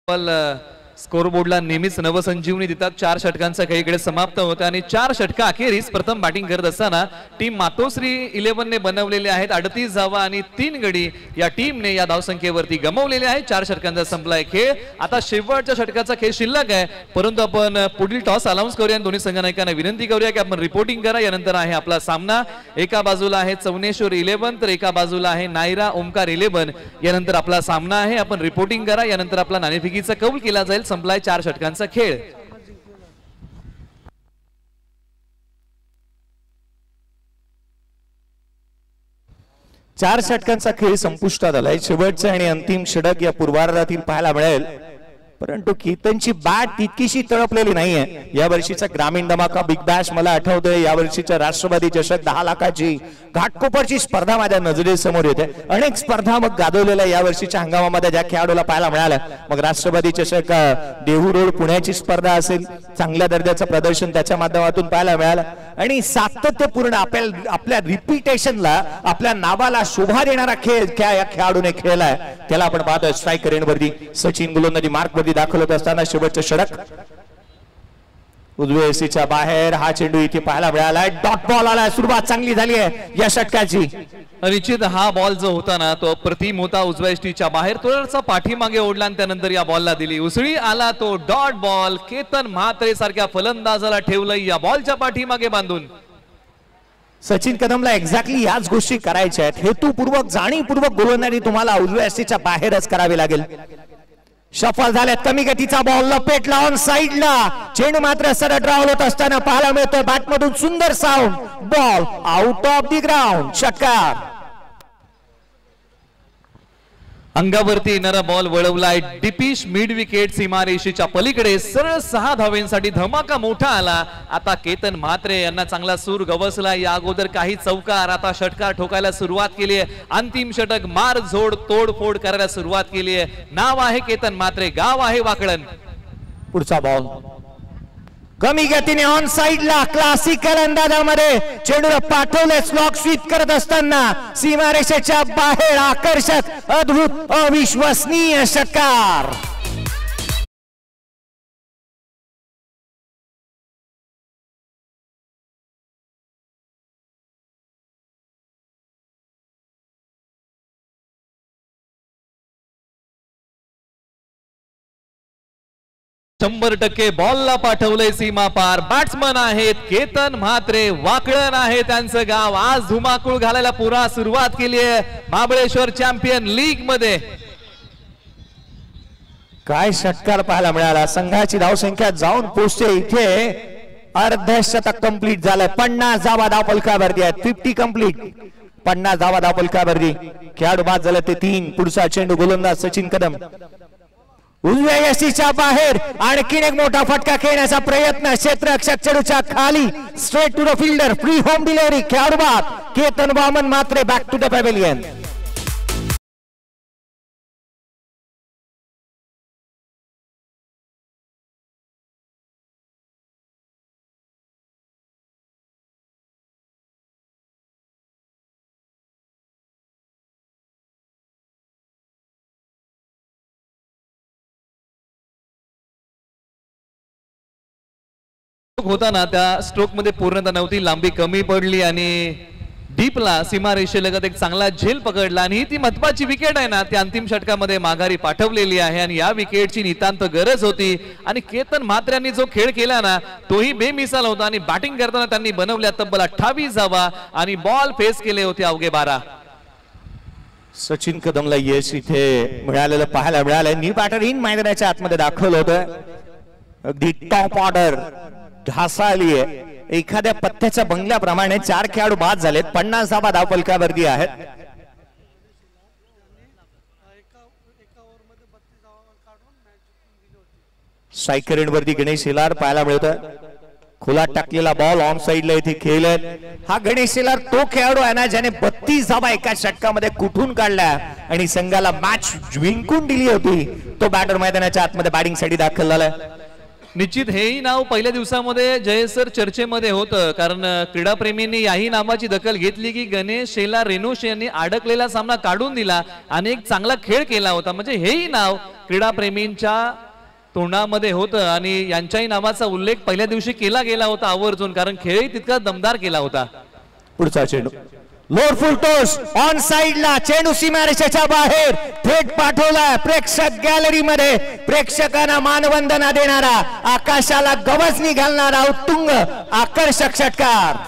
बॉल स्कोर बोर्डला नेहमीच नवसंजीवनी देतात. 4 षटकांचा खेळ इकडे समाप्त होता आणि 4 षटका अखेरीस प्रथम बॅटिंग करत असताना टीम मातोश्री 11 ने बनवलेले आहेत 38 धावा आणि 3 गडी या टीमने या धावसंख्येवरती गमावलेले आहेत. 4 षटकांचा संपलाय खेळ. आता शेवटच्या षटकाचा खेळ शिल्लक आहे, परंतु आपण पुढील टॉस अनाउन्स करूया. दोन्ही संघनायकांना विनंती करूया की आपण रिपोर्टिंग करा. यानंतर आहे आपला सामना. एका बाजूला आहे चौनेश्वर 11 तर एका बाजूला आहे नायरा ओमकार 11. यानंतर आपला सामना आहे. आपण रिपोर्टिंग करा. यानंतर आपला नाणेफेकीचा कौल केला जाईल. संपलाय 4 षटकांचा खेळ. चार षटकांचा खेळ संपुष्टात आलाय. शेवटचा आणि अंतिम षटक या पूर्वार्धातील पाहायला मिळेल, परंतु केतनची बॅट तितकीशी तळपलेली नाहीये. या वर्षीचा ग्रामीण धमाका बिग बॅश मला आठवतोय. या वर्षीच्या राष्ट्रवादी चषक 10 लाखाची घाटकोपरची स्पर्धा माझ्या नजरेसमोर येते. अनेक स्पर्धा मग गाजवलेल्या या वर्षीच्या हंगामामध्ये ज्या खेळाडूला पाहायला मिळाल्या. मग राष्ट्रवादी चषक देहू रोड पुण्याची स्पर्धा असेल, चांगल्या दर्जाचं प्रदर्शन त्याच्या माध्यमातून पाहायला मिळालं आणि सातत्यपूर्ण आपल्या रिपिटेशनला आपल्या नावाला शोभा देणारा खेळ या खेळाडूने खेळलाय. त्याला आपण पाहतोय स्ट्रायकर एंडवरती सचिन गोलंदाजी मार्कवरती दाखल होत असताना शेवटचं षटक उजव्या एसीच्या बाहेर हा चेंडू इथे पाहायला मिळाला. डॉट बॉल आला. सुरुवात चांगली झाली आहे या षटकाची. निश्चित हा बॉल जो होता ना तो अप्रतिम होता. उजव्या एसटीच्या बाहेर थोडासा पाठीमागे ओढला आणि त्यानंतर या बॉलला दिली उसळी. आला तो डॉट बॉल. केतन म्हात्रे सारख्या फलंदाजाला ठेवलं या बॉलच्या पाठीमागे बांधून. सचिन कदमला एक्झॅक्टली याच गोष्टी करायच्या आहेत. हेतुपूर्वक जाणीवपूर्वक गोलंदाजी तुम्हाला उजव्या एसटीच्या बाहेरच करावी लागेल. सफल झाल्यात. कमी गतीचा बॉल लपेटला ऑन साइडला. चेंडू मात्र सरळ ड्राउल होत असताना पाहायला मिळतोय बॅटमधून सुंदर sound. Ball out of the ground. षटकार. अंगावरती येणारा बॉल वळवलाय. डिपिश मिड विकेट सीमारेषेच्या पलीकडे सरळ 6 धावेंसाठी धमाका मोठा आला. आता केतन म्हात्रे यांना चांगला सूर गवसला. या अगोदर काही चौकार, आता षटकार ठोकायला सुरुवात केली आहे. अंतिम षटक मार झोड तोडफोड करायला सुरुवात केली आहे. नाव आहे केतन म्हात्रे, गाव आहे वाकळण. पुढचा बॉल कमी गतीने ऑन साइडला. क्लासिकल अंदाजामध्ये चेंडूला पाठवले. स्लॉक स्वीप करत असताना सीमारेषेच्या बाहेर आकर्षक अद्भुत अविश्वसनीय षटकार. शंभर टक्के बॉलला पाठवलंय सीमा पार. बॅट्समन आहेत केतन म्हात्रे, वाकळण आहे त्यांचं गाव. आज धुमाकूळ घालायला पुरा सुरुवात केली आहे महाबळेश्वर चॅम्पियन लीग मध्ये. काय षटकार पाहायला मिळाला. संघाची धावसंख्या जाऊन पोहोचते इथे अर्धशतक कंप्लीट झालंय. 50 धावा धावफलकावरती आहेत. 50 कंप्लीट. 50 धावा धावफलकावरती. खेळाडू बाद झाले ते 3. पुढचा चेंडू गोलंदाज सचिन कदम उजव्या यष्टीच्या बाहेर. आणखीन एक मोठा फटका खेळण्याचा प्रयत्न. क्षेत्ररक्षक चेंडूच्या खाली. Straight to the fielder. Free home delivery. खेळाडू बाद. Ketan Waman Mhatre back to the pavilion. होता ना त्या स्ट्रोक मध्ये पूर्णता नव्हती. लांबी कमी पडली आणि डीपला सीमारेषेलगत एक चांगला झेल पकडला आणि ती महत्वाची विकेट आहे ना ती अंतिम षटकामध्ये माघारी पाठवलेली आहे आणि या विकेटची नितांत गरज होती. आणि केतन म्हात्र्यांनी जो खेळ केला ना तोही बेमिसाल होता आणि बॅटिंग करताना त्यांनी बनवल्या तब्बल 28 धावा आणि बॉल फेस केले होते अवघे 12. सचिन कदमला यश इथे मिळालेलं पाहायला मिळालं. न्यू बॅटर इन मैदानाच्या आतमध्ये दाखल होतं. अगदी टॉप ऑर्डर ढासाळली आहे. एखाद्या पत्त्याच्या बंगल्याप्रमाणे 4 खेळाडू बाद झालेत. 50 धावा धावफलकावरती आहेत. स्ट्रायकर एंडवरती गणेश शेलार पाहायला मिळतोय. खुला टाकलेला बॉल ऑन साइडला इथे खेळलाय. हा गणेश शेलार तो खेळाडू आहे ना ज्याने 32 धावा एका षटकामध्ये कुठून काढल्या आणि संघाला मॅच जिंकून दिली होती. तो बॅटर मैदानाच्या आतमध्ये बॅटिंग साठी दाखल झालाय. निश्चित हेही नाव पहिल्या दिवसामध्ये जय सर चर्चेमध्ये होतं, कारण क्रीडाप्रेमींनी याही नावाची दखल घेतली की गणेश शेला रेणुश यांनी अडकलेला सामना काढून दिला आणि एक चांगला खेळ केला होता. म्हणजे हेही नाव क्रीडाप्रेमींच्या तोंडामध्ये होतं आणि यांच्याही नावाचा उल्लेख पहिल्या दिवशी केला गेला होता आवर्जून, कारण खेळही तितका दमदार केला होता. पुढचा चेंडू लोअर फुल टॉस ऑन साइडला, चेंडू सीमारेषेच्या बाहेर थेट पाठवला प्रेक्षक गॅलरी मध्ये. प्रेक्षकांना मानवंदना देणारा, आकाशाला गवसणी घालणारा उत्तुंग आकर्षक षटकार.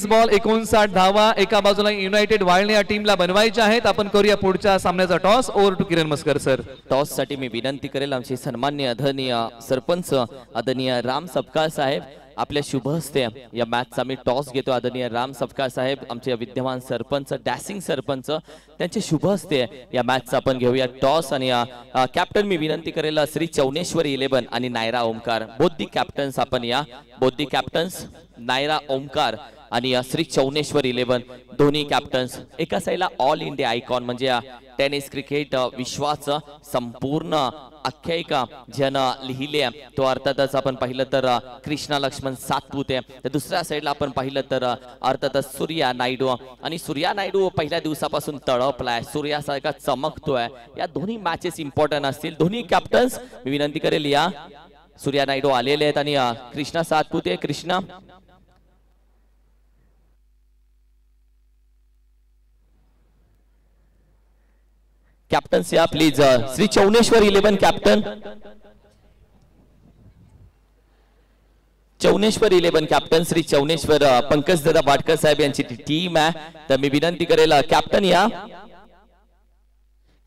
बॉल 59 धावा एका बाजूला युनायटेड वाळणे या टीमला बनवायच्या आहेत. आपण करूया पुढच्या सामन्याचा toss. Over to Kiran Maskar sir. Toss साठी मी विनंती करेल आमचे सन्मान्य आदरणीय सरपंच आदरणीय राम सपकाळ साहेब, आपल्या शुभ हस्ते या मॅचचा मी टॉस घेतो. आदरणीय राम सपकाळ साहेब आमचे विद्यमान सरपंच, डॅसिंग सरपंच, त्यांचे शुभ हस्ते या मॅचचा आपण घेऊया टॉस. आणि कॅप्टन मी विनंती करेल श्री चौनेश्वर 11 आणि नायरा ओमकार, बोथ कॅप्टन्स आपण या. बोथ कॅप्टन्स नायरा ओमकार आणि श्री चौनेश्वर 11 दोन्ही कॅप्टन्स. एका साईडला ऑल इंडिया आयकॉन म्हणजे टेनिस क्रिकेट विश्वाचं संपूर्ण आख्यायिका ज्यानं लिहिली आहे तो अर्थातच आपण पाहिलं तर कृष्णा लक्ष्मण सातपुते. तर दुसऱ्या साईडला आपण पाहिलं तर अर्थातच सूर्या नायडू. आणि सूर्या नायडू पहिल्या दिवसापासून तळपलाय, सूर्यासारखा चमकतोय. या दोन्ही मॅचेस इम्पॉर्टंट असतील. दोन्ही कॅप्टन्स मी विनंती करेल या. सूर्या नायडू आलेले आहेत आणि कृष्णा सातपुते. कृष्णा कॅप्टन्स या please. Shri Chauneshwar 11 captain, Chauneshwar 11 captain Shri Chauneshwar Pankaj Dada Batkar साहेब यांची टीम आहे. तर मी विनंती करेल कॅप्टन या.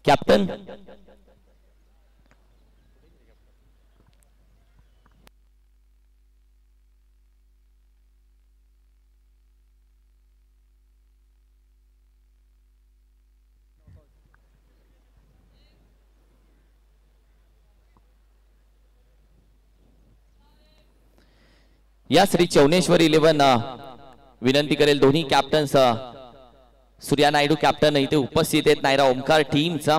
कॅप्टन या. श्री चौनेश्वर 11 विनंती करेल दोन्ही कॅप्टन्स सूर्या नायडू कॅप्टन इथे उपस्थित आहेत नायरा ओमकार टीमचा.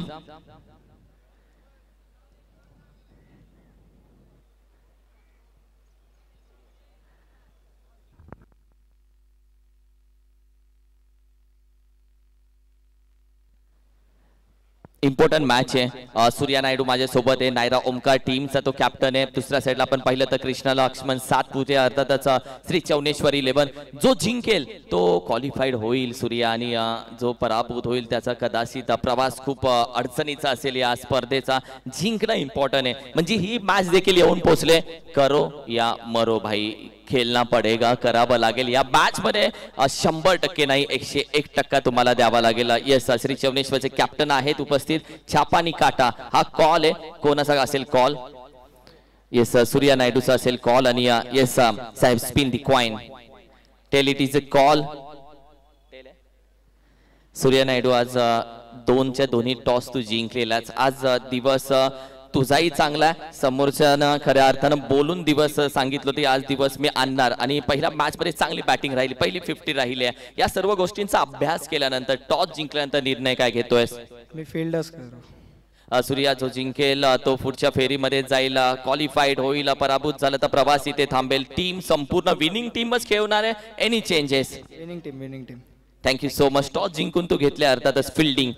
इम्पॉर्टंट मॅच आहे. सूर्या नायडू माझ्यासोबत आहे, नायरा ओमकार टीमचा तो कॅप्टन आहे. दुसऱ्या साईडला आपण पाहिलं तर कृष्णा लक्ष्मण सातपुते अर्थातच श्री चौनेश्वर 11. जो जिंकेल तो क्वालिफाईड होईल सूर्या, आणि जो पराभूत होईल त्याचा कदाचित प्रवास खूप अडचणीचा असेल. या स्पर्धेचा जिंकणं इम्पॉर्टंट आहे. म्हणजे ही मॅच देखील येऊन पोहोचले. करो या मरो भाई, खेळना पडेगा, करावं लागेल. या मॅच मध्ये 100% नाही 101% तुम्हाला द्यावा लागेल. येस, श्री चौनेश्वरचे कॅप्टन आहेत उपस्थित. छापा आणि काटा हा कॉल आहे. कोणाचा असेल कॉल? येस, सूर्या नायडूचा असेल कॉल. आणि येस साहेब spin the coin, tail it is a call. Surya Naidu आज 2च्या दोन्ही टॉस तू जिंकलेलाच. आज दिवस तुझाही चांगला, समोरच्यानं खऱ्या अर्थानं बोलून दिवस सांगितलं होते आज दिवस मी आणणार. आणि पहिल्या मॅच मध्ये चांगली बॅटिंग राहिली, पहिली 50 राहिली आहे. या सर्व गोष्टींचा अभ्यास केल्यानंतर टॉस जिंकल्यानंतर निर्णय काय घेतोयस? मी फील्डच करू. सूर्या जो जिंकेल तो पुढच्या फेरीमध्ये जाईल, क्वालिफाईड होईल. पराभूत झाला तर प्रवास इथे थांबेल. टीम संपूर्ण विनिंग टीमच खेळणार आहे. Any changes? Winning team. Thank you so much. Toss जिंकून तू घेतले अर्थातच फिल्डिंग.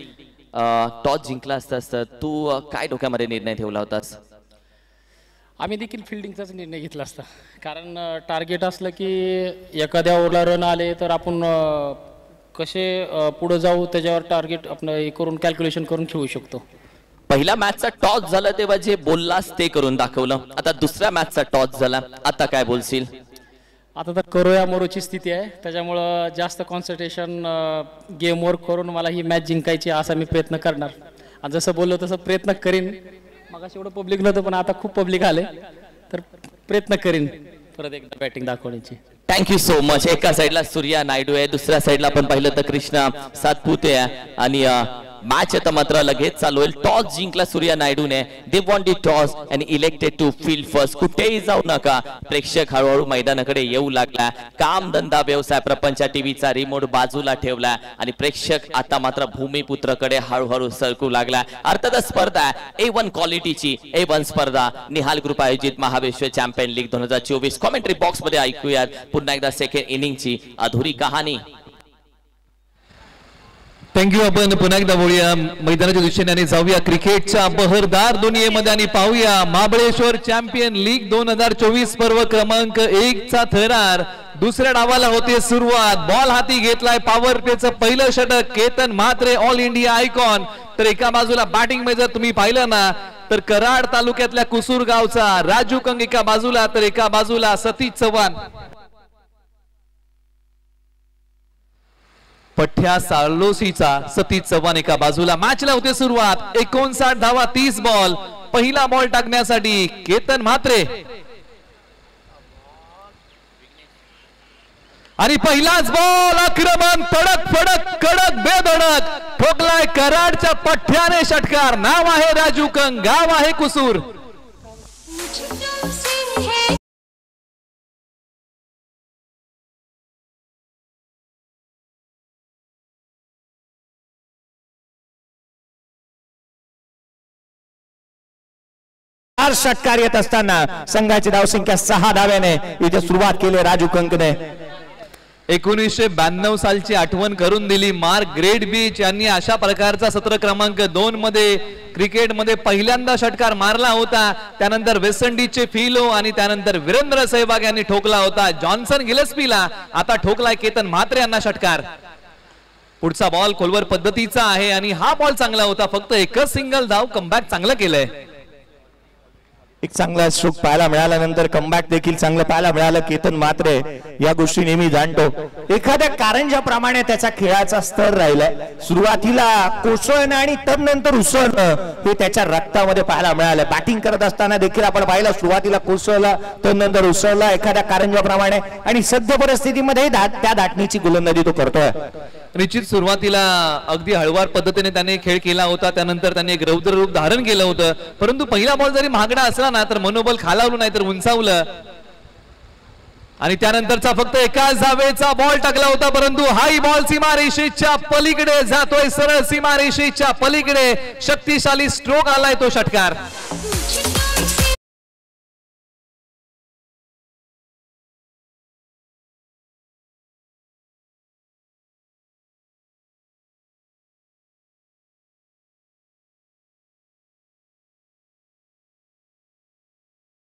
टॉस जिंकला असतास तर तू काय डोक्यामध्ये निर्णय ठेवला होतास? आम्ही देखील फिल्डिंगचाच निर्णय घेतला असता, कारण टार्गेट असलं की एखाद्या ओव्हरला रन आले तर आपण कसे पुढे जाऊ त्याच्यावर टार्गेट आपण हे करून कॅल्क्युलेशन करून खेळू शकतो. पहिल्या मॅचचा टॉस झाला तेव्हा जे बोललास ते करून दाखवलं. आता दुसऱ्या मॅचचा टॉस झाला, आता काय बोलशील? आता तर करो या मरोची स्थिती आहे, त्याच्यामुळं जास्त कॉन्सन्ट्रेशन गेमवर करून मला ही मॅच जिंकायची असा मी प्रयत्न करणार. आणि जसं बोललो तसं प्रयत्न करीन. मग एवढं पब्लिक नव्हतं पण आता खूप पब्लिक आले, तर प्रयत्न करीन परत एकदा बॅटिंग दाखवण्याची. Thank you so much. एका साईडला सूर्या नायडू आहे, दुसऱ्या साईडला आपण पाहिलं तर कृष्णा सातपुते आहे. आणि मॅच आता मात्र लगेच चालू होईल. टॉस जिंकला सूर्या नायडूने. They want the toss and elected to field first. कुठेही जाऊ नका. प्रेक्षक हळूहळू मैदानाकडे येऊ लागला. काम धंदा व्यवसाय प्रपंच टीव्हीचा रिमोट बाजूला ठेवला आणि प्रेक्षक आता मात्र भूमिपुत्रकडे हळूहळू सरकू लागला. अर्थातच स्पर्धा A1 क्वालिटीची A1 स्पर्धा निहाल ग्रुप आयोजित महाविश्व चॅम्पियन लीग 2024. कॉमेंट्री बॉक्स मध्ये ऐकूयात पुन्हा एकदा सेकंड इनिंगची अधुरी कहाणी. थँक्यू. आपण पुन्हा एकदा बोलूया मैदानाच्या दिशेने आणि जाऊया क्रिकेटच्या बहरदार दुनियेमध्ये आणि पाहूया महाबळेश्वर चॅम्पियन लीग 2024 पर्व क्रमांक 1 चा थरार. दुसऱ्या डावाला होते सुरुवात. बॉल हाती घेतलाय पॉवर प्लेचं पहिलं षटक Ketan Mhatre all India icon. तर एका बाजूला बॅटिंग मध्ये जर तुम्ही पाहिलं ना तर कराड तालुक्यातल्या कुसूर गावचा राजू कंग एका बाजूला, तर एका बाजूला सतीश चव्हाण पठ्या सालोसीचा सतीश चव्हाण एका बाजूला. मॅचला होते सुरुवात. 59 धावा 30 बॉल. पहिला बॉल टाकण्यासाठी केतन म्हात्रे आणि पहिलाच बॉल. आक्रमण तडक फडक कडक बेधडक ठोकलाय कराडच्या पठ्याने षटकार. नाव आहे राजू कंग, गाव आहे कुसूर. षटकार येत असताना संघाची धावसंख्या 6 धाव्याने इथे सुरुवात केली राजू कंकने. 1992 सालची आठवण करून दिली. मार्क ग्रेट बीच यांनी अशा प्रकारचा सत्र क्रमांक 2 मध्ये क्रिकेटमध्ये पहिल्यांदा षटकार मारला होता. त्यानंतर वेस्ट इंडिजचे फिलो आणि त्यानंतर वीरेंद्र सहवाग यांनी ठोकला होता. जॉन्सन गिलेस्पीला आता ठोकलाय केतन म्हात्रे यांना षटकार. पुढचा बॉल खोलवर पद्धतीचा आहे आणि हा बॉल चांगला होता. फक्त एकच सिंगल धाव. कमबॅक चांगलं केलंय. एक चांगला स्ट्रोक पाहायला मिळाल्यानंतर कमबॅक देखील चांगलं पाहायला मिळालं. केतन म्हात्रे या गोष्टी नेहमी जाणतो. एखाद्या कारंजाप्रमाणे त्याचा खेळाचा स्तर राहिलाय. सुरुवातीला कोसळणं आणि तदनंतर उसळणं हे त्याच्या रक्तामध्ये पाहायला मिळालं. बॅटिंग करत असताना देखील आपण पाहिलं सुरुवातीला कोसळला तदनंतर उसळला एखाद्या कारंजाप्रमाणे आणि सद्य परिस्थितीमध्ये त्या दाटणीची गोलंदाजी तो करतोय. निश्चित सुरुवातीला अगदी हळवार पद्धतीने त्याने खेळ केला होता. त्यानंतर त्याने एक रौद्र रूप धारण केलं होतं. परंतु पहिला बॉल जरी महागडा असला ना तर मनोबल खालावलं नाही तर उंचावलं आणि त्यानंतरचा फक्त एकाच धावेचा बॉल टाकला होता. परंतु हाई बॉल सीमारेषेच्या पलीकडे जातोय. सरळ सीमारेषेच्या पलीकडे शक्तिशाली स्ट्रोक आलाय तो षटकार.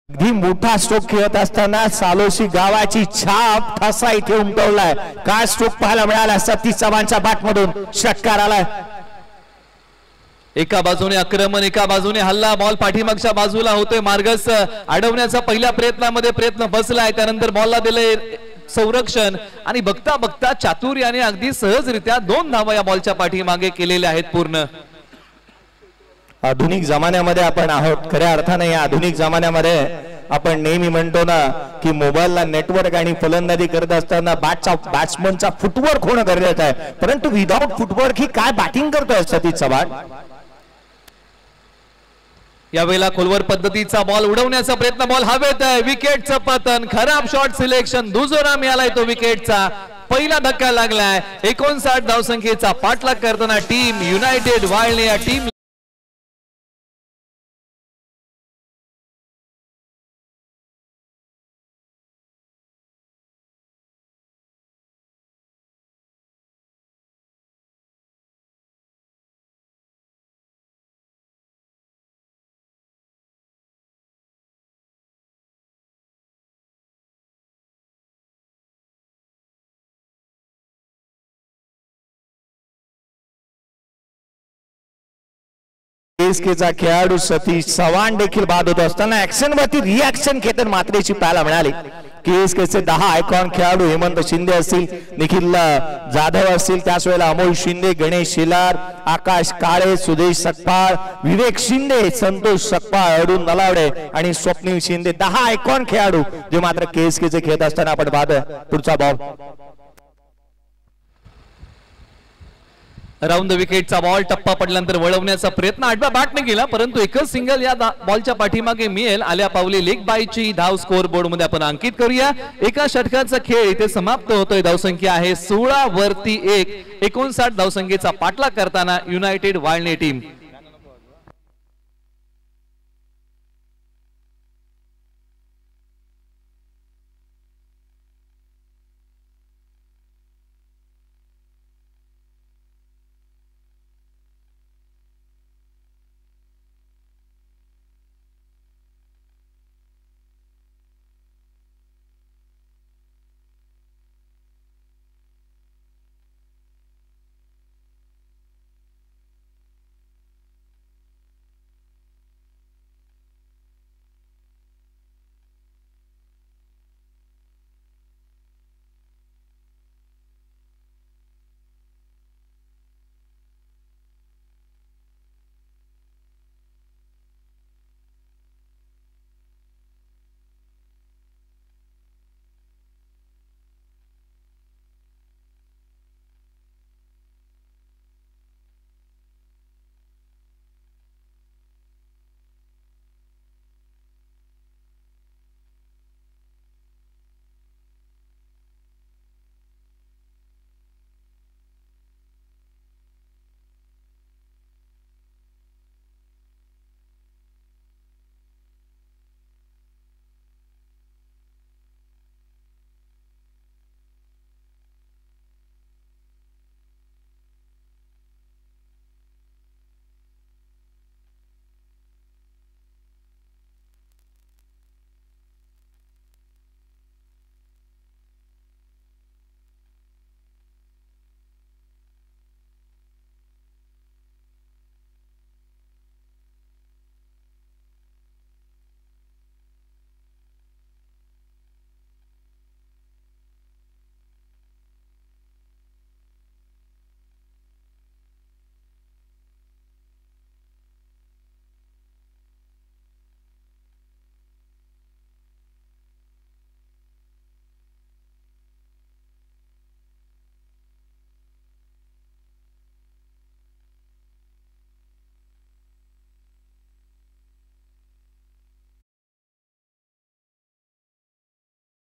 अगदी मोठा स्ट्रोक खेळत असताना सालोसी गावाची छाप ठसा इथे उमटवलाय. काय स्ट्रोक पाहायला मिळाला. सतीश चव्हाणच्या बॅट मधून षटकार आलाय. एका बाजूने आक्रमण एका बाजूने हल्ला. बॉल पाठीमागच्या बाजूला होतोय. मार्गस अडवण्याचा पहिल्या प्रयत्न बसलाय. त्यानंतर बॉलला दिले संरक्षण आणि बघता बघता चातुर्याने अगदी सहजरित्या 2 धावा या बॉलच्या पाठीमागे केलेल्या आहेत पूर्ण. आधुनिक जमान्यामध्ये आपण आहोत. खऱ्या अर्थाने या आधुनिक जमान्यामध्ये आपण नेहमी म्हणतो ना की मोबाईलला नेटवर्क आणि फलंदाजी करत असताना बॅट्समनचा फुटवर्क होणं गरजेचं आहे. परंतु विदाउट फुटवर्क ही काय बॅटिंग करतोय सतीश चव्हाण. यावेळेला खोलवर पद्धतीचा बॉल उडवण्याचा प्रयत्न. बॉल हवेत आहे. विकेटचं पतन. खराब शॉट सिलेक्शन. दुजोरा मिळालाय तो विकेटचा. पहिला धक्का लागलाय. 59 धावसंख्येचा पाठलाग करताना टीम युनायटेड वाळणे या टीम केएसकेचा खेळाडू सतीश चव्हाण देखील बाद होत असताना ऍक्शन वरती रिॲक्शन केतन म्हात्रेची पाहायला मिळाली. केएसकेचे 10 आयकॉन खेळाडू हेमंत शिंदे असतील, निखिल जाधव असतील, त्याच वेळेला अमोल शिंदे, गणेश शेलार, आकाश काळे, सुदेश सकपाळ, विवेक शिंदे, संतोष सकपाळ, अरुण नलावडे आणि स्वप्नील शिंदे 10 आयकॉन खेळाडू जे मात्र केएसकेचे खेळत असताना आपण पाहतोय. पुढचा बॉल राऊंड द विकेटचा बॉल टप्पा पडल्यानंतर वळवण्याचा प्रयत्न आडव्या बॅटने केला, परंतु एकच सिंगल या बॉलच्या पाठीमागे मिळेल. आल्या पावली लेग बायची धाव स्कोर बोर्ड मध्ये आपण अंकित करूया. एका षटकाचा खेळ इथे समाप्त होतोय. धावसंख्या आहे 16 वरती 1. 59 धावसंख्येचा पाठलाग करताना युनायटेड वाळणे टीम.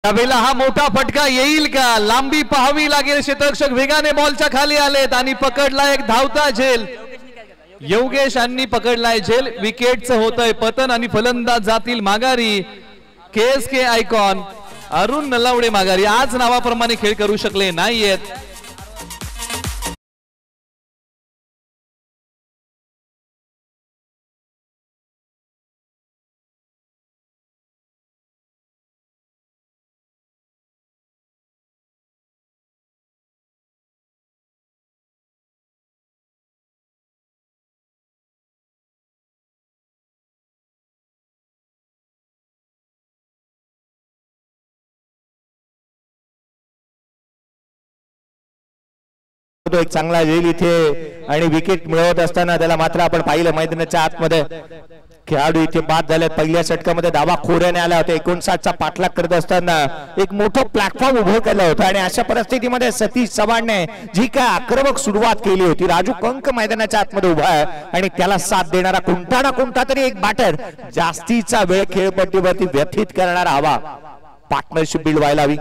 यावेळेला हा मोठा फटका येईल का? लांबी पाहावी लागेल. क्षेत्ररक्षक वेगाने बॉलच्या खाली आलेत आणि पकडला एक धावता झेल. योगेश यांनी पकडलाय झेल. विकेटचं होतंय पतन आणि फलंदाज जातील माघारी. KSK आयकॉन अरुण नलावडे माघारी. आज नावाप्रमाणे खेळ करू शकले नाहीयेत. एक चांगला झेल इथे आणि विकेट मिळवत असताना त्याला मात्र आपण पाहिलं मैदानाच्या आतमध्ये खेळाडू इथे बाद झाले. पहिल्या षटकामध्ये धावा खोऱ्याने आला होता. 59चा पाठलाग करत असताना एक मोठं प्लॅटफॉर्म उभं केलं होतं आणि अशा परिस्थितीमध्ये सतीश चव्हाणने जी काय आक्रमक सुरुवात केली होती. राजू कंक मैदानाच्या आतमध्ये उभा आहे आणि त्याला साथ देणारा कोणता ना कोणता तरी एक बॅटर जास्तीचा वेळ खेळपट्टीवरती व्यथित करणारा हवा. पार्टनरशिप बिल्ड व्हायला हवी.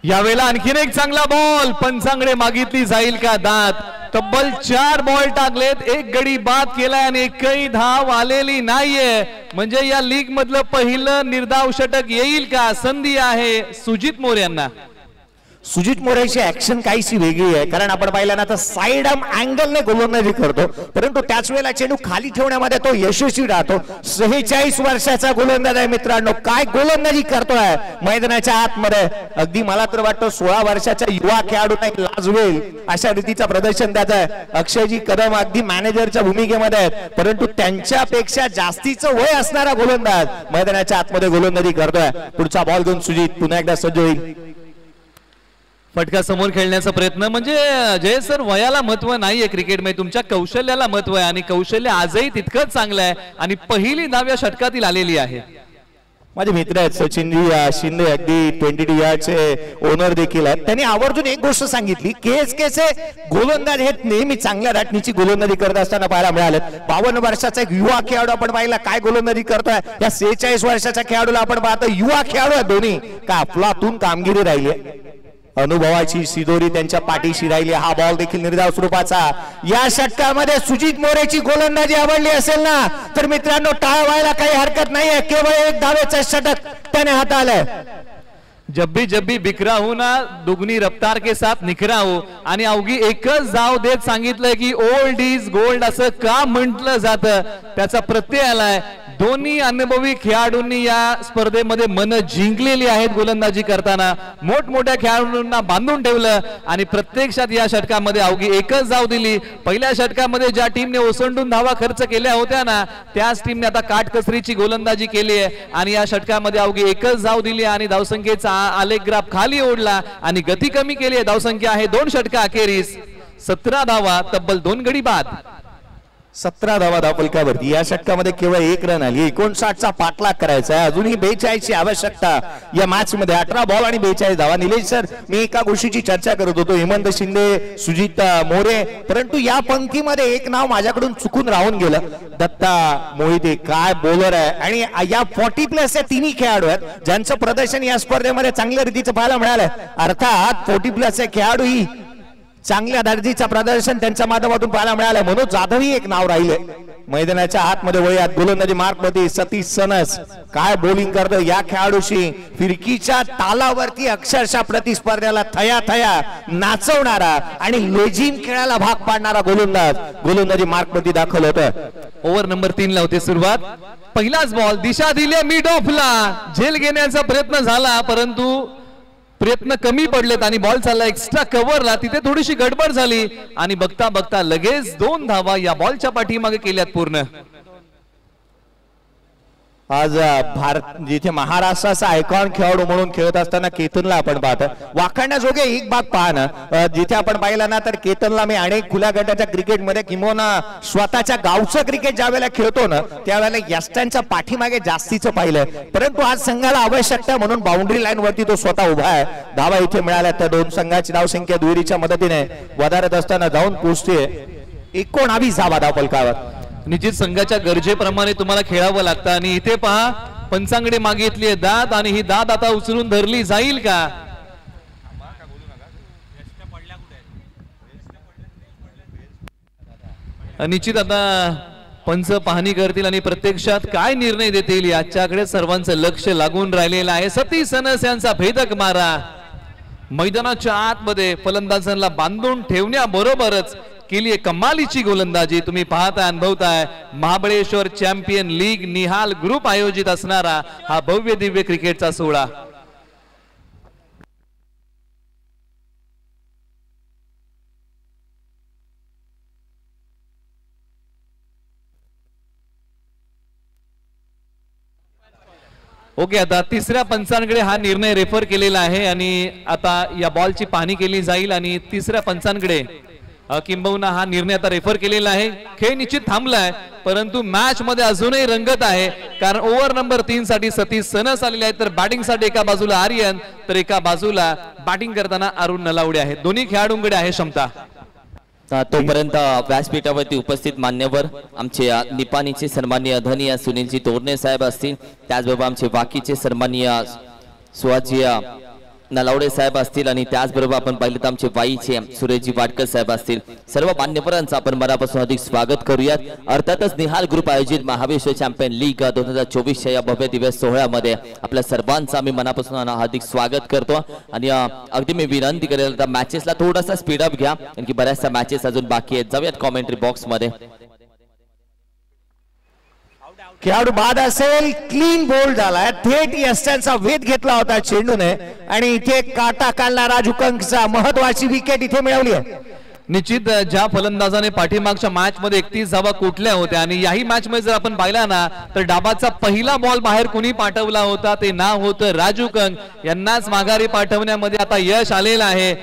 यावेळेला आणखीन एक चांगला बॉल. पंचांकडे मागितली जाईल का दात? तब्बल 4 बॉल टाकलेत. एक गडी बाद केलाय आणि एकही धाव आलेली नाहीये. म्हणजे या लीग मधलं पहिलं निर्धाव षटक येईल का? संधी आहे सुजित मोरे यांना. सुजित मोरेची ऍक्शन काहीशी वेगळी आहे. कारण आपण पाहिलं ना तर साइड आर्म अँगलने गोलंदाजी करतो, परंतु त्याच वेळेला चेंडू खाली ठेवण्यामध्ये तो यशस्वी राहतो. 46 वर्षाचा गोलंदाज आहे मित्रांनो. काय गोलंदाजी करतोय मैदानाच्या आतमध्ये. अगदी मला तर वाटतं 16 वर्षाच्या युवा खेळाडूंना लाजवेल अशा रीतीचं प्रदर्शन त्याचं आहे. अक्षयजी कदम अगदी मॅनेजरच्या भूमिकेमध्ये आहेत, परंतु त्यांच्यापेक्षा जास्तीचं वय असणारा गोलंदाज मैदानाच्या आतमध्ये गोलंदाजी करतोय. पुढचा बॉल घेऊन सुजित पुन्हा एकदा सज्ज होईल. फटका समोर खेळण्याचा प्रयत्न. म्हणजे जय सर, वयाला महत्व नाहीये क्रिकेटमध्ये, तुमच्या कौशल्याला महत्व आहे आणि कौशल्य आजही तितकंच चांगलं आहे आणि पहिली धाव या षटकातील आलेली आहे. माझे मित्र आहेत सचिनजी शिंदे, अगदी 22 यार्डचे ओनर देखील आहेत. त्यांनी आवर्जून एक गोष्ट सांगितली, केएसकेचे गोलंदाज हे नेहमी चांगल्या धाटणीची गोलंदाजी करत असताना पाहायला मिळाले. 52 वर्षाचा एक युवा खेळाडू आपण पाहिला काय गोलंदाजी करतोय. या 46 वर्षाच्या खेळाडूला आपण पाहतो युवा खेळाडू आहे दोन्ही, काय अफलातून कामगिरी राहिली. अनुभवाची शिदोरी त्यांच्या पाठीशी राहिली. हा बॉल देखील निर्धाव स्वरूपाचा. या षटकामध्ये सुजित मोरेची गोलंदाजी आवडली असेल ना तर मित्रांनो टाळ व्हायला काही हरकत नाहीये. केवळ 1 धावेचं षटक त्याने हाताळलंय. जब भी बिखरा हूं ना दुगनी रफ्तार के साथ निखरा हूं. आणि अवघी एकच धाव देत सांगितलंय की ओल्ड इज गोल्ड असं का म्हटलं जातं त्याचा प्रत्यय आलाय. दोन्ही अनुभवी खेळाडूंनी या स्पर्धेमध्ये मन जिंकलेली आहेत. गोलंदाजी करताना मोठमोठ्या खेळाडूंना बांधून ठेवलं आणि प्रत्यक्षात या षटकामध्ये अवघी एकच धाव दिली. पहिल्या षटकामध्ये ज्या टीमने ओसंडून धावा खर्च केल्या होत्या ना त्याच टीमने आता काटकसरीची गोलंदाजी केली आहे आणि या षटकामध्ये अवघी एकच धाव दिली आणि धावसंख्येचा आलेख ग्राफ खाली ओढला आणि गती कमी केली आहे. धावसंख्या आहे 2 षटका अखेरीस 17 धावा तब्बल 2 गडी बाद. 17 धावा धावफलकावरती. या षटकामध्ये केवळ 1 रन आली. 59चा पाठलाग करायचा आहे. अजूनही 42 ची आवश्यकता या मॅच मध्ये. 18 बॉल आणि 42 धावा. निलेश सर, मी एका गोष्टीची चर्चा करत होतो, हेमंत शिंदे, सुजित मोरे, परंतु या पंक्तीमध्ये एक नाव माझ्याकडून चुकून राहून गेलं. दत्ता मोहिते काय बॉलर आहे. आणि या 40+ या तिन्ही खेळाडू आहेत ज्यांचं प्रदर्शन या स्पर्धेमध्ये चांगल्या रीतीचं पाहायला मिळालंय. अर्थात 40+ खेळाडू ही चांगल्या दर्जाचं प्रदर्शन त्यांच्या माध्यमातून पाहायला मिळालं. मनोज जाधव ही एक नाव राहिले मैदानाच्या आतमध्ये. वयात गोलंदाजी मार्कमध्ये सतीश सनस काय बॉलिंग करतो. या खेळाडूशी फिरकीच्या तालावरती अक्षरशः प्रतिस्पर्ध्याला थया थया नाचवणारा आणि लेझिम खेळायला भाग पाडणारा गोलंदाजी मार्कमध्ये दाखल होतं. ओव्हर नंबर 3 ला होते सुरुवात. पहिलाच बॉल दिशा दिली मिड ऑफला. झेल घेण्याचा प्रयत्न झाला परंतु प्रयत्न कमी पडलेत आणि बॉल चालला एक्स्ट्रा कव्हरला. तिथे थोडीशी गडबड झाली आणि बघता बघता लगेच 2 धावा या बॉलच्या पाठीमागे केल्यात पूर्ण. आज भारत जिथे महाराष्ट्राचा आयकॉन खेळाडू म्हणून खेळत असताना केतनला आपण पाहतो. वाखाणण्याजोगे एक बाब पहा ना, जिथे आपण पाहिला ना तर केतनला मी अनेक खुल्या गटाच्या क्रिकेटमध्ये किंवा स्वतःच्या गावचं क्रिकेट ज्या वेळेला खेळतो ना त्यावेळेला यष्टांच्या पाठीमागे जास्तीचं पाहिलंय. परंतु आज संघाला आवश्यकता म्हणून बाउंड्री लाईन वरती तो स्वतः उभा आहे. धावा इथे मिळाल्या तर 2 संघाची धावसंख्या दुहेरीच्या मदतीने वधारत असताना जाऊन पोहोचते 19 धावा धावफलकावर. निश्चित संघाच्या गरजेप्रमाणे तुम्हाला खेळावं लागतं आणि इथे पहा पंचांकडे मागितली दाद आणि ही दाद आता उचलून धरली जाईल का. निश्चित आता पंच पाहणी करतील आणि प्रत्यक्षात काय निर्णय देतील याच्याकडे सर्वांचं लक्ष लागून राहिलेलं आहे. सतीश सनस यांचा भेदक मारा मैदानाच्या आतमध्ये फलंदाजांना बांधून ठेवण्याबरोबरच केली कमालीची गोलंदाजी. तुम्ही पाहताय अनुभवताय Mahabaleshwar champion league Nihal group आयोजित असणारा हा भव्य दिव्य क्रिकेटचा सोहळा. ओके, आता तिसऱ्या पंचांकडे हा निर्णय रेफर केलेला आहे आणि आता या बॉलची पाहणी केली जाईल आणि तिसऱ्या पंचांकडे किंबहुना हा निर्णय आता रेफर केलेला आहे. खेळ निश्चित थांबलाय परंतु मॅच मध्ये अजूनही रंगत आहे कारण ओव्हर नंबर 3 साठी सतीश सनस आलेले आहेत तर बॅटिंग साठी एका बाजूला आर्यन तर एका बाजूला बॅटिंग करताना अरुण नलावडे आहेत. दोन्ही खेळाडूंकडे आहे क्षमता. तोपर्यंत व्यासपीठावरती उपस्थित मान्यवर आमचे निपाणीचे सन्माननीय अधनीय सुनीलजी तोरणे साहेब असतील, त्याचबरोबर आमचे वाकीचे सन्माननीय सुहासजी नलावडे साहेब असतील आणि त्याचबरोबर आपण पाहिलं तर आमचे वाईचे सुरेशजी वाडकर साहेब असतील. सर्व मान्यवरांचं आपण मनापासून अधिक स्वागत करूयात. अर्थातच निहाल ग्रुप आयोजित महाबळेश्वर चॅम्पियन लीग 2024 या भव्य दिवस सोहळ्यामध्ये आपल्या सर्वांचं आम्ही मनापासून अधिक स्वागत करतो आणि अगदी मी विनंती करेल तर मॅचेसला थोडासा स्पीडअप घ्या कारण की बऱ्याचशा मॅचेस अजून बाकी आहेत. जाऊयात कॉमेंट्री बॉक्स मध्ये. खेळाडू बाद असेल, क्लीन बोल्ड झालाय. थेट यष्टांचा वेध घेतला होता चेंडूने आणि इथे काटा काढला. राजू कंकचा महत्वाची विकेट इथे मिळवली आहे. निश्चित ज्या फलंदाजाने पाठीमागच्या मॅच मध्ये 31 धावा कुठल्या होत्या आणि याही मॅच मध्ये जर आपण पाहिला ना तर डाबाचा पहिला बॉल बाहेर कुणी पाठवला होता ते नाव होतं राजू कंक. यांनाच माघारी पाठवण्यामध्ये आता यश आलेलं आहे.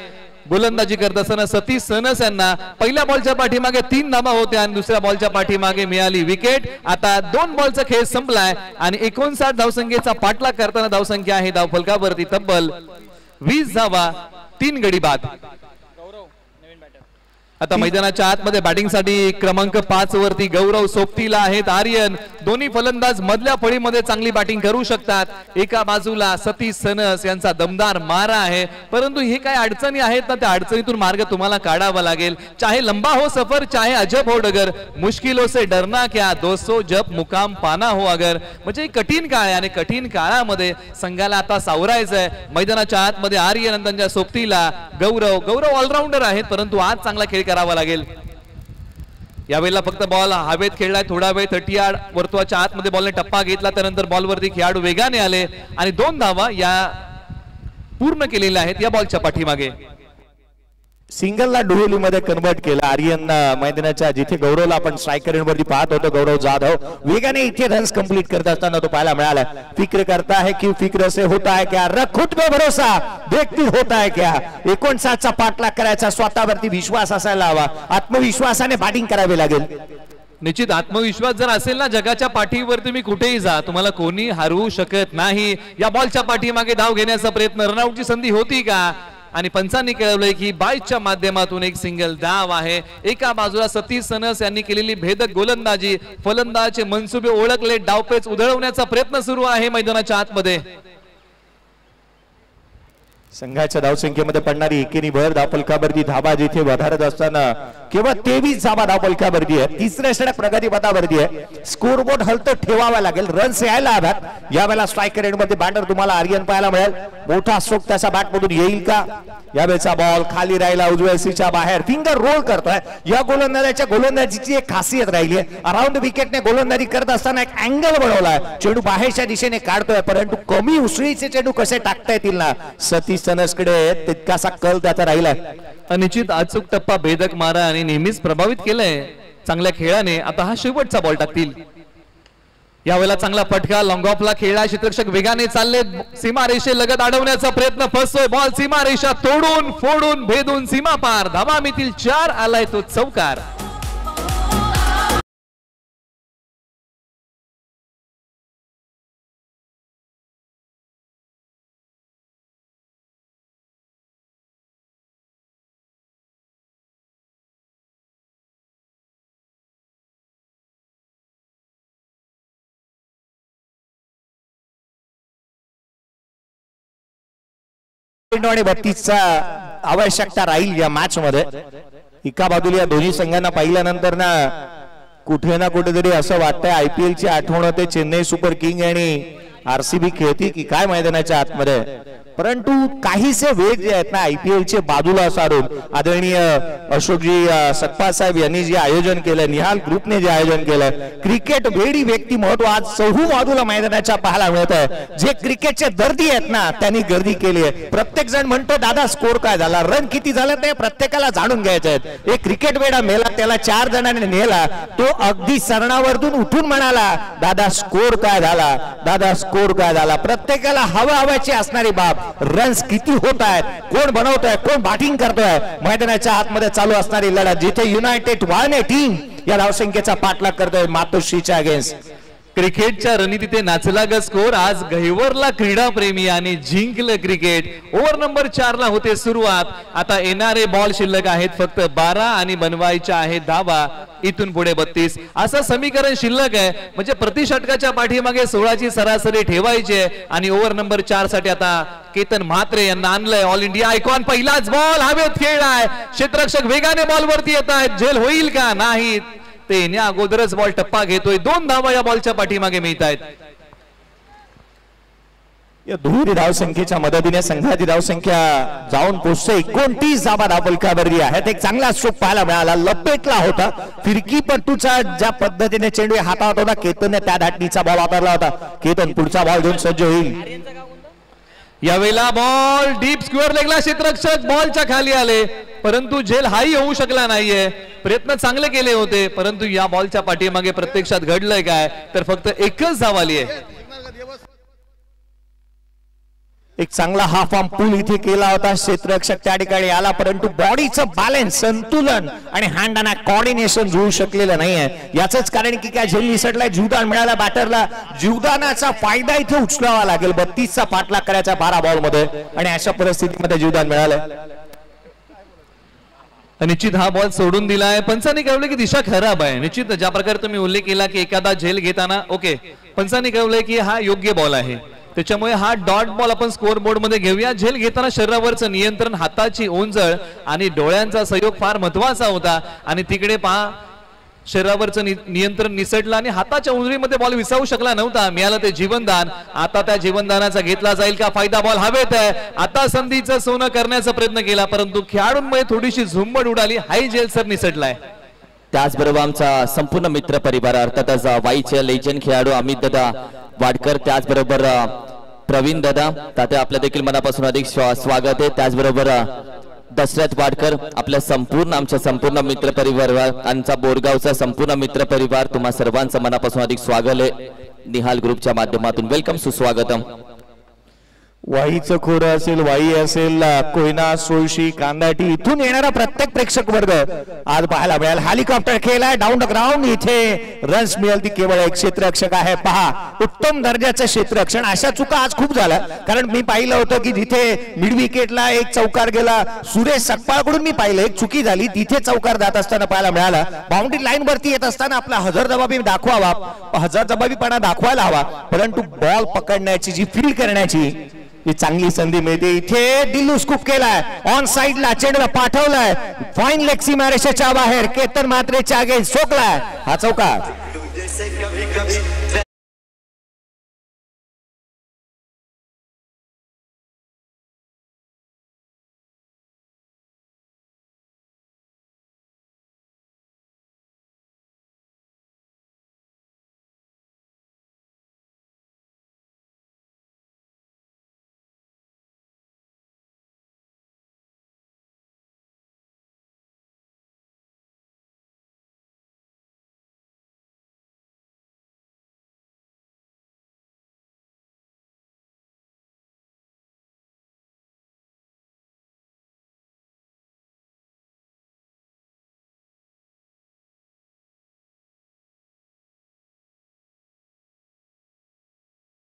गोलंदाजी करत असताना सतीश सनस यांना पहिल्या बॉलच्या पाठीमागे 3 धावा होत्या आणि दुसऱ्या बॉलच्या पाठीमागे मिळाली विकेट. आता 2 बॉलचा खेळ संपलाय आणि 59 धावसंख्येचा पाठलाग करताना धावसंख्या आहे धावफलकावरती तब्बल 20 धावा 3 गडी बाद. आता मैदानाच्या आतमध्ये बॅटिंग साठी क्रमांक 5 वरती गौरव सोबतीला आहेत. आर्यन दोन्ही फलंदाज मधल्या फळीमध्ये चांगली बॅटिंग करू शकतात. एका बाजूला सतीश सनस यांचा दमदार मारा आहे, परंतु हे काय अडचणी आहेत ना, त्या अडचणीतून मार्ग तुम्हाला काढावा लागेल. चाहे लंबा हो सफर, चाहे अजब हो डगर, मुश्किलों से डरना क्या दोस्तों जब मुकाम पाना हो अगर. म्हणजे कठीण काळ आहे आणि कठीण काळामध्ये संघाला आता सावरायचंय. मैदानाच्या आतमध्ये आर्यन त्यांच्या सोबतीला गौरव ऑलराऊंडर आहेत, परंतु आज चांगला खेळ करावा लागेल. यावेळेला फक्त बॉल हवेत खेळलाय थोडा वेळ. 30 यार्ड वर्तुळाच्या आतमध्ये बॉलने टप्पा घेतला, त्यानंतर बॉलवरती खेळाडू वेगाने आले आणि 2 धावा या पूर्ण केलेल्या आहेत या बॉलच्या पाठीमागे. सिंगलला डुएलीमध्ये कन्वर्ट केलं आर्यन मैदानाच्या जिथे गौरवला आपण स्ट्रायकर वरती पाहत होतो. गौरव जाधव वेगाने इथे रन्स कंप्लीट करत असताना तो पाहायला मिळाला. फिक्र करता है कि फिक्र से होता है क्या, रख खुद पे भरोसा देखती होता है क्या. 59चा पाठलाग करायचा, स्वतःवरती विश्वास असायला हवा, आत्मविश्वासाने बॅटिंग करावी लागेल. निश्चित आत्मविश्वास जर असेल ना, जगाच्या पाठीवर तुम्ही कुठेही जा, तुम्हाला कोणी हरवू शकत नाही. या बॉलच्या पाठीमागे धाव घेण्याचा प्रयत्न, रनआउटची संधी होती का, आणि पंचांनी कळवलंय की 22च्या माध्यमातून एक सिंगल धाव आहे. एका बाजूला सतीश सनस यांनी केलेली भेदक गोलंदाजी, फलंदाजाचे मनसुबे ओळखले, डावपेच उधळवण्याचा प्रयत्न सुरू आहे मैदानाच्या आतमध्ये. संघाच्या धावसंख्येमध्ये पडणारी एकेरी भर धावफलकावरती धाबा जिथे वधारत असताना केवळ 23 धाबा धावफलकावरती आहे. तिसऱ्या षटक प्रगतीपथावरती आहे. स्कोरबोर्ड हलत ठेवावा लागेल, रन्स यायला हव्यात. यावेळेला स्ट्रायकर एंडमध्ये बॅटर तुम्हाला आर्यन पाहायला मिळेल. मोठा स्ट्रोक त्याच्या बॅटमधून येईल का. यावेळेचा बॉल खाली राहिला उजव्या सीच्या बाहेर, फिंगर रोल करतोय. या गोलंदाजाच्या गोलंदाजीची एक खासियत राहिली आहे, अराउंड विकेटने गोलंदाजी करत असताना एक अँगल बनवलाय, चेंडू बाहेरच्या दिशेने काढतोय, परंतु कमी उसळीचे चेंडू कसे टाकता येतील ना, सतीश सनसकडे तितकासा कल त्याचा राहिलाय. निश्चित अचूक टप्पा, भेदक मारा आणि नेहमीच प्रभावित केलंय चांगल्या खेळाने. आता हा शेवटचा बॉल टाकतील. यावेळेला चांगला फटका लॉंग ऑफला खेळला, क्षेत्ररक्षक वेगाने चालले, सीमारेषे लगत अडवण्याचा प्रयत्न, फसतोय बॉल. सीमारेषा तोडून फोडून भेदून सीमा पार, धावा मितील 4, आलाय तो चौकार. आणि 32चा आवश्यकता राहील या मॅच मध्ये. एका बाजूला या दोन्ही संघांना पाहिल्यानंतर ना कुठे ना कुठेतरी असं वाटतंय IPL ची आठवण होते. चेन्नई सुपर किंग आणि RCB खेळती की काय मैदानाच्या आतमध्ये, परंतु काहीसे वेग जे आहेत ना IPL चे बाजूला सारून आदरणीय अशोकजी सकपाल साहेब यांनी जे आयोजन केलं, निहाल ग्रुपने जे आयोजन केलं, क्रिकेट वेडी व्यक्ती महत्व आज चहू बाजूला मैदानाच्या पाहायला मिळत आहे. जे क्रिकेटचे दर्दी आहेत ना त्यांनी गर्दी केली आहे. प्रत्येक जण म्हणतो दादा स्कोर काय झाला, रन किती झाले ते प्रत्येकाला जाणून घ्यायचे आहेत. एक क्रिकेट वेडा मेला, त्याला 4 जणांनी नेला, तो अगदी सरणावरून उठून म्हणाला दादा स्कोर काय झाला, दादा स्कोर काय झाला. प्रत्येकाला हवाची असणारी बाब, रन्स किती होत आहेत, कोण बनवतोय, कोण बॅटिंग करतोय. मैदानाच्या आतमध्ये चालू असणारी लढत जिथे युनायटेड वाळणे टीम या धावसंख्येचा पाठलाग करतोय मातोश्रीच्या अगेन्स्ट. क्रिकेटच्या रणनीतीत नाचला ग स्कोर, आज गहिवरला क्रीडा प्रेमी आणि जिंकलं क्रिकेट. ओव्हर नंबर 4 ला होते सुरुवात. आता येणारे बॉल शिल्लक आहेत फक्त 12 आणि बनवायच्या आहेत धावा इथून पुढे 32. असं समीकरण शिल्लक आहे, म्हणजे प्रति षटकाच्या पाठीमागे 16ची सरासरी ठेवायची आहे. आणि ओव्हर नंबर 4 साठी आता केतन म्हात्रे यांना आणलंय. ऑल इंडिया आयकॉन पहिलाच बॉल हवेत खेळलाय, क्षेत्ररक्षक वेगाने बॉलवरती येत आहेत, झेल होईल का नाही, ते येण्या अगोदरच बॉल टप्पा घेतोय. 2 धावा या बॉलच्या पाठीमागे मिळत आहेत. या दुहेरी धावसंख्येच्या मदतीने संघाची धावसंख्या जाऊन पोहोचते 29 धावा धावफलकावरती आहेत. एक चांगला स्ट्रोक पाहायला मिळाला, लपेटला होता फिरकीपटूचा ज्या पद्धतीने चेंडू हातात होता, केतनने त्या धाटणीचा बॉल वापरला होता. केतन पुढचा बॉल घेऊन सज्ज होईल. यावेळेला बॉल डीप स्क्वेअर लेगला, क्षेत्ररक्षक बॉलच्या खाली आले, परंतु झेल हाही होऊ शकला नाहीये. प्रयत्न चांगले केले होते, परंतु या बॉलच्या पाठीमागे प्रत्यक्षात घडलंय काय, तर फक्त एकच धाव आली आहे. एक चांगला हाफ आर्म पूल इथे केला होता, क्षेत्ररक्षक त्या ठिकाणी आला, परंतु बॉडीचं बॅलन्स, संतुलन आणि हँड अँड कॉर्डिनेशन जुळू शकलेलं नाहीये. याचंच कारण की काय झेल निसटलाय, जीवदान मिळाला बॅटरला, जीवदानाचा फायदा इथे उचलावा लागेल. 32चा पाठलाग करायचा 12 बॉल मध्ये आणि अशा परिस्थितीमध्ये जीवदान मिळालंय. निश्चित हा बॉल सोडून दिलाय. पंचांनी कळवले की दिशा खराब आहे. निश्चित ज्या प्रकारे तुम्ही उल्लेख केला की एखादा झेल घेताना ओके, पंचांनी कळवले की हा योग्य बॉल आहे, त्याच्यामुळे हा डॉट बॉल आपण स्कोर बोर्ड मध्ये घेऊया. झेल घेताना शरीरावरचं नियंत्रण, हाताची ओंजळ आणि डोळ्यांचा सहयोग फार महत्वाचा होता. आणि तिकडे पहा, शरीरावरचं नियंत्रण निसटलं आणि हाताच्या उंजळीमध्ये बॉल विसावू शकला नव्हता. मिळालं ते जीवनदान. आता त्या जीवनदानाचा घेतला जाईल का फायदा? बॉल हवेत आहे. आता संधीचं सोनं करण्याचा प्रयत्न केला, परंतु खेळाडूंमध्ये थोडीशी झुंबड उडाली. हाय झेल सर निसटलाय. त्याचबरोबर आमचा संपूर्ण मित्र परिवार, अर्थातच वाईचे लेजंड खेळाडू अमित दादा वाडकर, त्याचबरोबर प्रवीण दादा तात्या, आपल्या देखील मनापासून अधिक स्वागत आहे. त्याचबरोबर दशरथ वाडकर, आपल्या आमच्या संपूर्ण मित्र परिवार, आमचा बोरगावचा संपूर्ण मित्र परिवार, तुम्हा सर्वांचं मनापासून अधिक स्वागत आहे. निहाल ग्रुपच्या माध्यमातून वेलकम, सुस्वागतम. वाईचं खोरं असेल, वाई असेल, कोयना, सोळशी, कांदाटी, इथून येणारा प्रत्येक प्रेक्षक वर्ग आज पाहायला मिळाला. हेलिकॉप्टर खेळलाय डाऊन द ग्राउंड, इथे रन्स मिळेल ती केवळ एक क्षेत्ररक्षक आहे. पहा, उत्तम दर्जाचं क्षेत्ररक्षण. अशा चुका आज खूप झाल्या, कारण मी पाहिलं होतं की जिथे मिड विकेटला एक चौकार गेला, सुरेश सकपाळकडून मी पाहिलं एक चुकी झाली, तिथे चौकार जात असताना पाहायला मिळाला. बाउंड्री लाईन वरती येत असताना आपला हजरजबाबी दाखवावा, हजरजबाबीपणा दाखवायला हवा, परंतु बॉल पकडण्याची जी फील्ड करण्याची ही चांगली संधी मिळते. इथे दिल्लू स्कूप केलाय, ऑन साइडला चेंडूला पाठवलाय, फाईन लेग सीमारेषेच्या बाहेर, केतन मात्रेच्या अगेन्स्ट सोकलाय हा चौकार.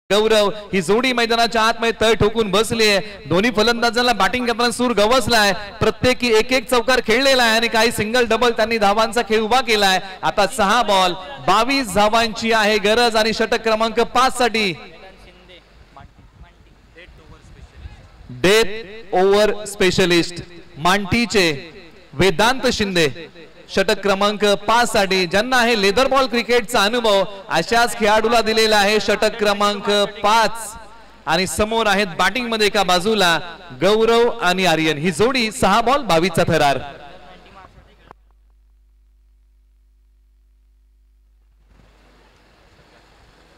गौरव ही जोडी मैदानाच्या आतमध्ये तळ ठोकून बसली आहे. दोन्ही फलंदाजांना बॅटिंग करताना सूर गवसलाय. प्रत्येकी एक एक चौकार खेळलेला आहे आणि काही सिंगल डबल त्यांनी धावांचा खेळ उभा केलाय. आता 6 बॉल 22 धावांची आहे गरज आणि षटक क्रमांक 5 साठी डेथ ओव्हर स्पेशलिस्ट मांटीचे वेदांत शिंदे षटक क्रमांक 5 साठी, ज्यांना आहे लेदर बॉल क्रिकेटचा अनुभव, अशाच खेळाडूला दिलेला आहे षटक क्रमांक 5. आणि समोर आहेत बॅटिंग मध्ये एका बाजूला गौरव आणि आर्यन, ही जोडी 6 बॉल 22 चा थरार.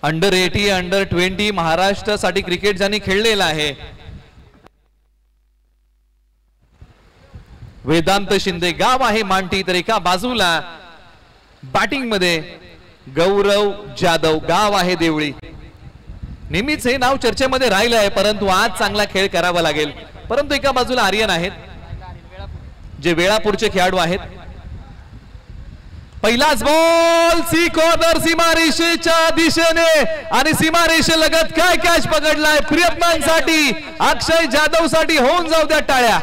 अंडर 80 अंडर 20 महाराष्ट्रासाठी क्रिकेट ज्यांनी खेळलेला आहे वेदांत शिंदे, गाव आहे मांटी, तर एका बाजूला बॅटिंग मध्ये गौरव जाधव, गाव आहे देवळी. नेहमीच हे नाव चर्चेमध्ये राहिलं आहे, परंतु आज चांगला खेळ करावा लागेल. परंतु एका बाजूला आर्यन आहेत, जे वेळापूरचे खेळाडू आहेत. पहिलाच बॉल सी कॉर्नर सीमारेषेच्या दिशेने आणि सीमारेषेलगत काय कॅच पकडलाय प्रयत्नांसाठी अक्षय जाधव साठी. होऊन जाऊ द्या टाळ्या.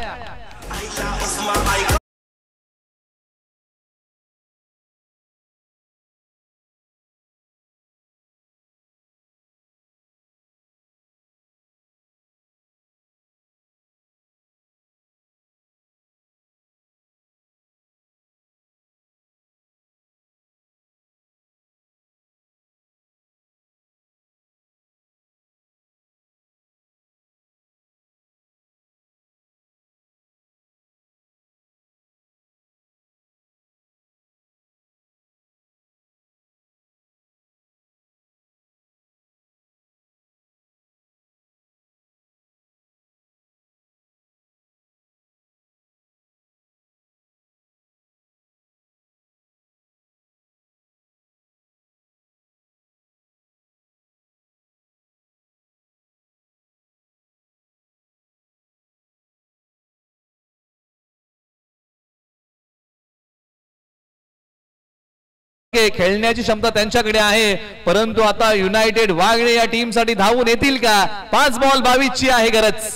ओके, खेळण्याची क्षमता त्यांच्याकडे आहे, परंतु आता युनायटेड वागळे या टीम साठी धावून येतील का? 5 बॉल 22 ची आहे गरज.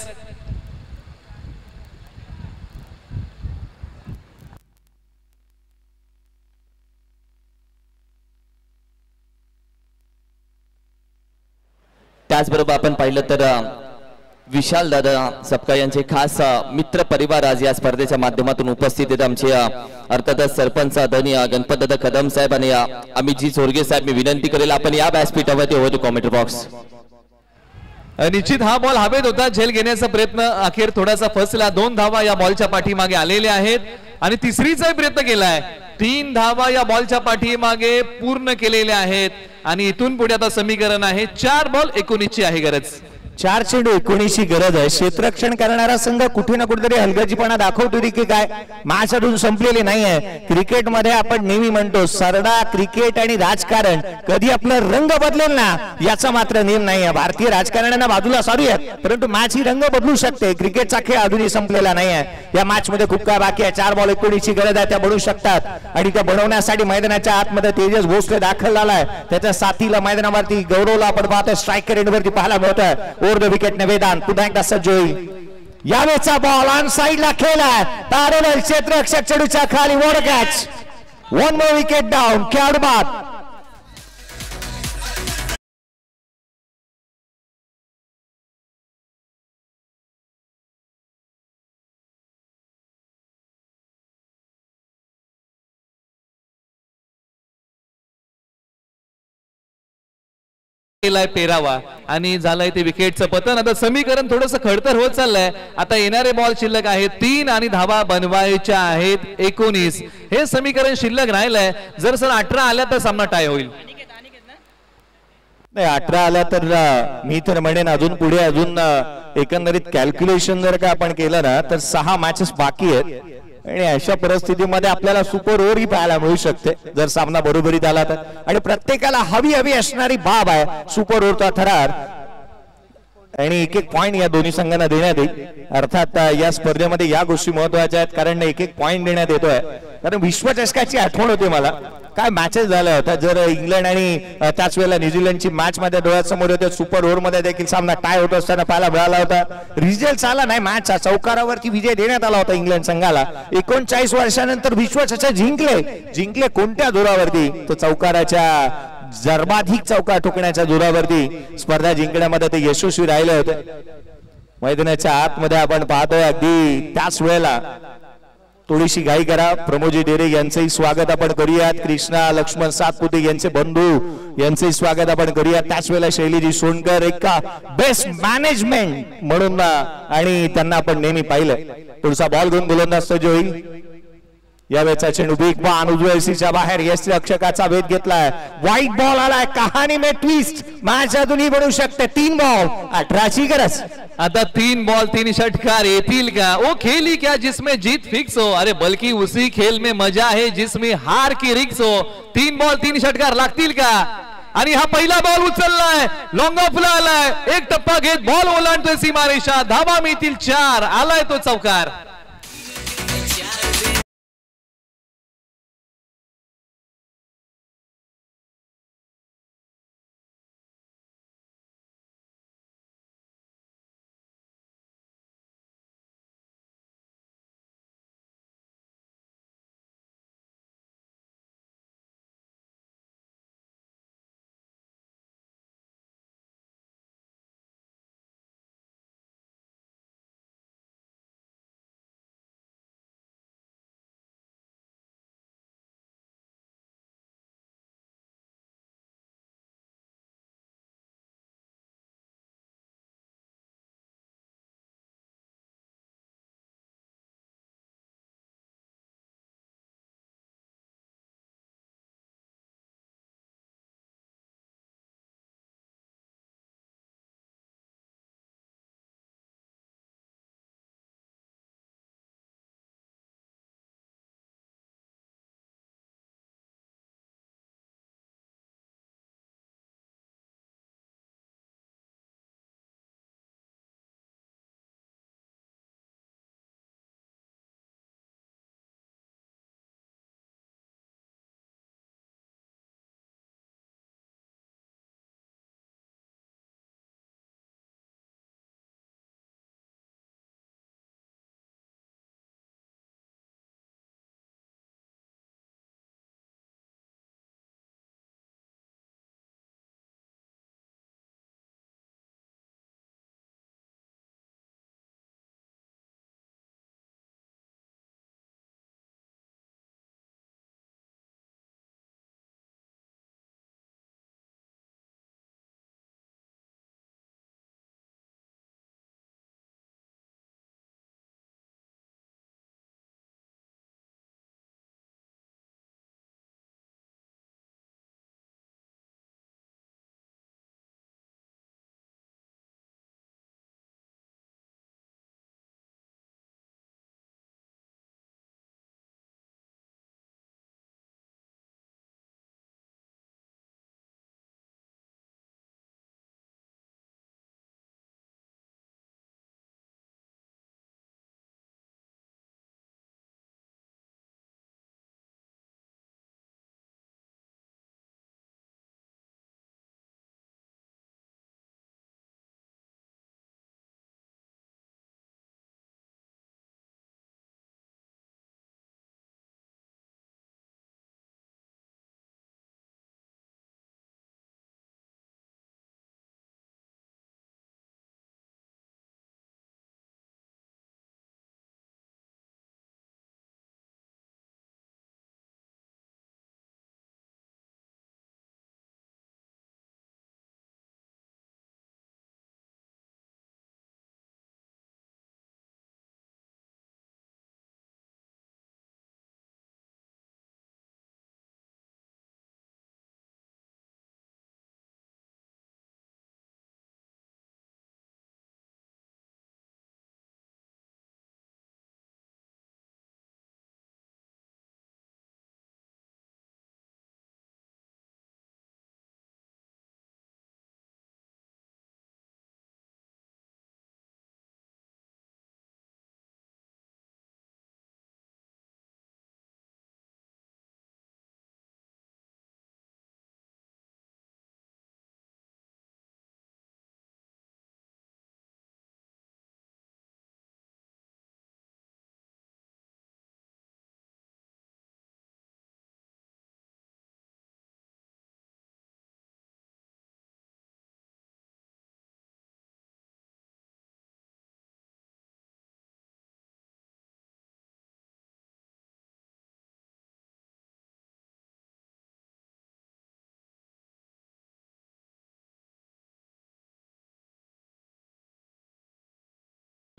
त्याचबरोबर आपण पाहिलं तर विशाल दादा सपकाळ यांचे खास मित्र परिवार आज या स्पर्धेच्या माध्यमातून उपस्थित आहेत. आमचे अर्थातच सरपंच आदरणीय गणपत दादा कदम साहेब आणि अमितजी चोरगे साहेब, मी विनंती करेल आपण या व्यासपीठावरती होतो कॉमेंट्री बॉक्स. निश्चित हा बॉल हवेत होता, झेल घेण्याचा प्रयत्न अखेर थोडासा फसला. 2 धावा या बॉलच्या पाठीमागे आलेल्या आहेत आणि तिसरीचाही प्रयत्न केलाय. 3 धावा या बॉलच्या पाठीमागे पूर्ण केलेल्या आहेत आणि इथून पुढे आता समीकरण आहे 4 बॉल 19 ची आहे गरज. 4 चेंडू 19 ची गरज आहे. क्षेत्ररक्षण करणारा संघ कुठे ना कुठेतरी हलगर्जीपणा दाखवतो की काय, मॅच अजून संपलेली नाही आहे. क्रिकेटमध्ये आपण नेहमी म्हणतो सरडा क्रिकेट आणि राजकारण कधी आपलं रंग बदलेल ना याचा मात्र नियम नाही आहे. भारतीय राजकारण्यांना बाजूला सारूयात, परंतु मॅच ही रंग बदलू शकते. क्रिकेटचा खेळ अजूनही संपलेला नाही आहे. या मॅच मध्ये खूप काय बाकी आहे. 4 बॉल 19 ची गरज आहे, त्या बनवू शकतात आणि त्या बनवण्यासाठी मैदानाच्या आतमध्ये तेजस भोसले दाखल झालाय. त्याच्या साथीला मैदानावरती गौरवला आपण पाहतोय स्ट्रायकर एंडवरती पाहायला मिळतोय. ओव्हर द विकेट ने वेदांत पुन्हा एकदा सज्ज होईल. यावेळेचा बॉल ऑन साइडला खेळलाय. पॅरलल क्षेत्ररक्षक चेंडूच्या खाली वर कॅच. 1 more wicket down. खेळाडू बाद. पेरावा आणि झालंय ते विकेटचं पतन. आता समीकरण थोडंसं खडतर होत चाललंय. आता येणारे बॉल शिल्लक आहेत 3 आणि धावा बनवायच्या आहेत 19. हे समीकरण शिल्लक राहिलंय. जर सर 18 आल्या तर सामना टाय होईल. नाही 18 आल्या तर मी तर म्हणेन अजून पुढे अजून एकंदरीत कॅल्क्युलेशन जर का आपण केलं ना तर 6 मॅचेस बाकी आहेत आणि अशा परिस्थितीमध्ये आपल्याला सुपर ओव्हर ही पाहायला मिळू शकते जर सामना बरोबरीत आला तर. आणि प्रत्येकाला हवी असणारी बाब आहे सुपर ओव्हरचा थरार आणि एक पॉइंट या दोन्ही संघांना देण्यात येईल. अर्थात या स्पर्धेमध्ये या गोष्टी महत्वाच्या आहेत कारण एक पॉइंट देण्यात येतोय. कारण विश्वचषकाची आठवण होते मला, काय मॅचेस झाल्या होत्या. जर इंग्लंड आणि त्याच वेळेला न्यूझीलंडची मॅच मध्ये डोळ्यासमोर होते. सुपर ओव्हर मध्ये देखील सामना टाय होत असताना पाहायला मिळाला होता. रिझल्ट आला नाही मॅचचा, चौकारावरती विजय देण्यात आला होता इंग्लंड संघाला. 39 वर्षानंतर विश्वचषक जिंकले कोणत्या जोरावरती? तो चौकाराच्या सर्वाधिक चौकार ठोकण्याच्या जोरावरती स्पर्धा जिंकण्यामध्ये ते यशस्वी राहिले होते. मैदानाच्या आतमध्ये आपण पाहतोय अगदी त्याच वेळेला थोडीशी घाई करा. प्रमोदजी डेरे यांचंही स्वागत आपण करूयात. कृष्णा लक्ष्मण सातपुते यांचे बंधू यांचंही स्वागत आपण करूयात. त्याच वेळेला शैलीजी सोनकर एक बेस्ट मॅनेजमेंट म्हणून आणि त्यांना आपण नेहमी पाहिलं. पुढचा बॉल घेऊन गोलंदाज सज्ज होईल. यावेळेचा चेंडू बिग बान उजव्या सीच्या बाहेर यश रक्षकाचा वेध घेतलाय. व्हाईट बॉल आलाय. कहाणी में ट्विस्ट. मॅच अजूनही बनू शकते. 3 बॉल 18 ची गरज. आता 3 बॉल 3 षटकार येतील का? वो खेल ही क्या जिसमें जीत फिक्स हो, अरे बल्कि उसी खेल में मजा है जिसमें हार की रिक्स हो. 3 बॉल 3 षटकार लागतील का? आणि हा पहिला बॉल उचललाय, लॉंग ऑफला आलाय. एक टप्पा घेत बॉल ओलांडतोय सीमारेषा. धावा मिळतील 4. आलाय तो चौकार.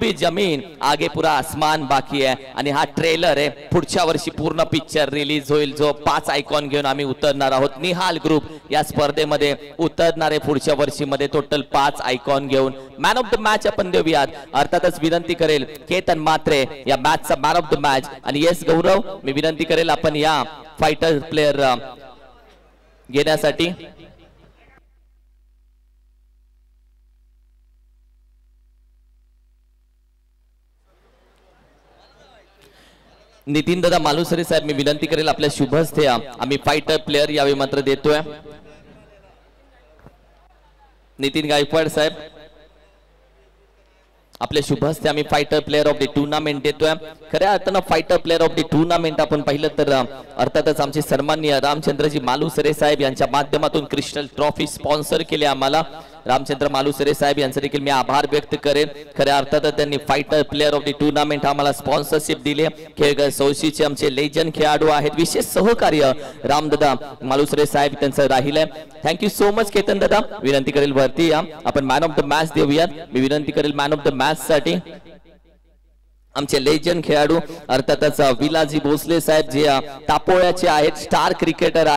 पे जमीन आगे पुरा आसमान बाकी आहे आणि हा ट्रेलर आहे पुढच्या वर्षी पूर्ण पिक्चर रिलीज होईल जो 5 आयकॉन घेऊन आम्ही उतरणार आहोत निहाल ग्रुप या स्पर्धेमध्ये उतरणारे पुढच्या वर्षी मध्ये टोटल 5 आयकॉन घेऊन मॅन ऑफ द मॅच आपण देऊयात अर्थातच विनंती करेल केतन मात्रे या मॅचचा मॅन ऑफ द मॅच आणि येस गौरव मी विनंती करेल आपण या फायटर प्लेयर घेण्यासाठी नितीन दादा मालुसरे साहेब मी विनंती करेल आपल्या शुभ हस्ते आम्ही फायटर प्लेयर यावे मात्र देतोय नितीन गायकवाड साहेब आपल्या शुभ हस्ते आम्ही fighter player of the tournament देतोय खऱ्या अर्थानं fighter player of the tournament आपण पाहिलं तर अर्थातच आमचे सन्माननीय रामचंद्रजी मालुसरे साहेब यांच्या माध्यमातून क्रिस्टल ट्रॉफी स्पॉन्सर केली आम्हाला रामचंद्र मालुसरे साहेब यांचे देखील मी आभार व्यक्त करेन खऱ्या अर्थातच त्यांनी fighter player of the tournament आम्हाला स्पॉन्सरशिप दिली खेळगड सौशीचे आमचे लेजंड खेळाडू आहेत विशेष सहकार्य रामदादा मालुसरे साहेब त्यांचं राहिलंय थँक्यू सो मच केतन दादा विनंती करेल वरती या आपण मॅन ऑफ द मॅच देऊयात मी विनंती करेल मॅन ऑफ द मॅच साठी आमचे लेजंड खेळाडू अर्थातच विलाजी भोसले साहेब जे तापोळ्याचे आहेत स्टार क्रिकेटर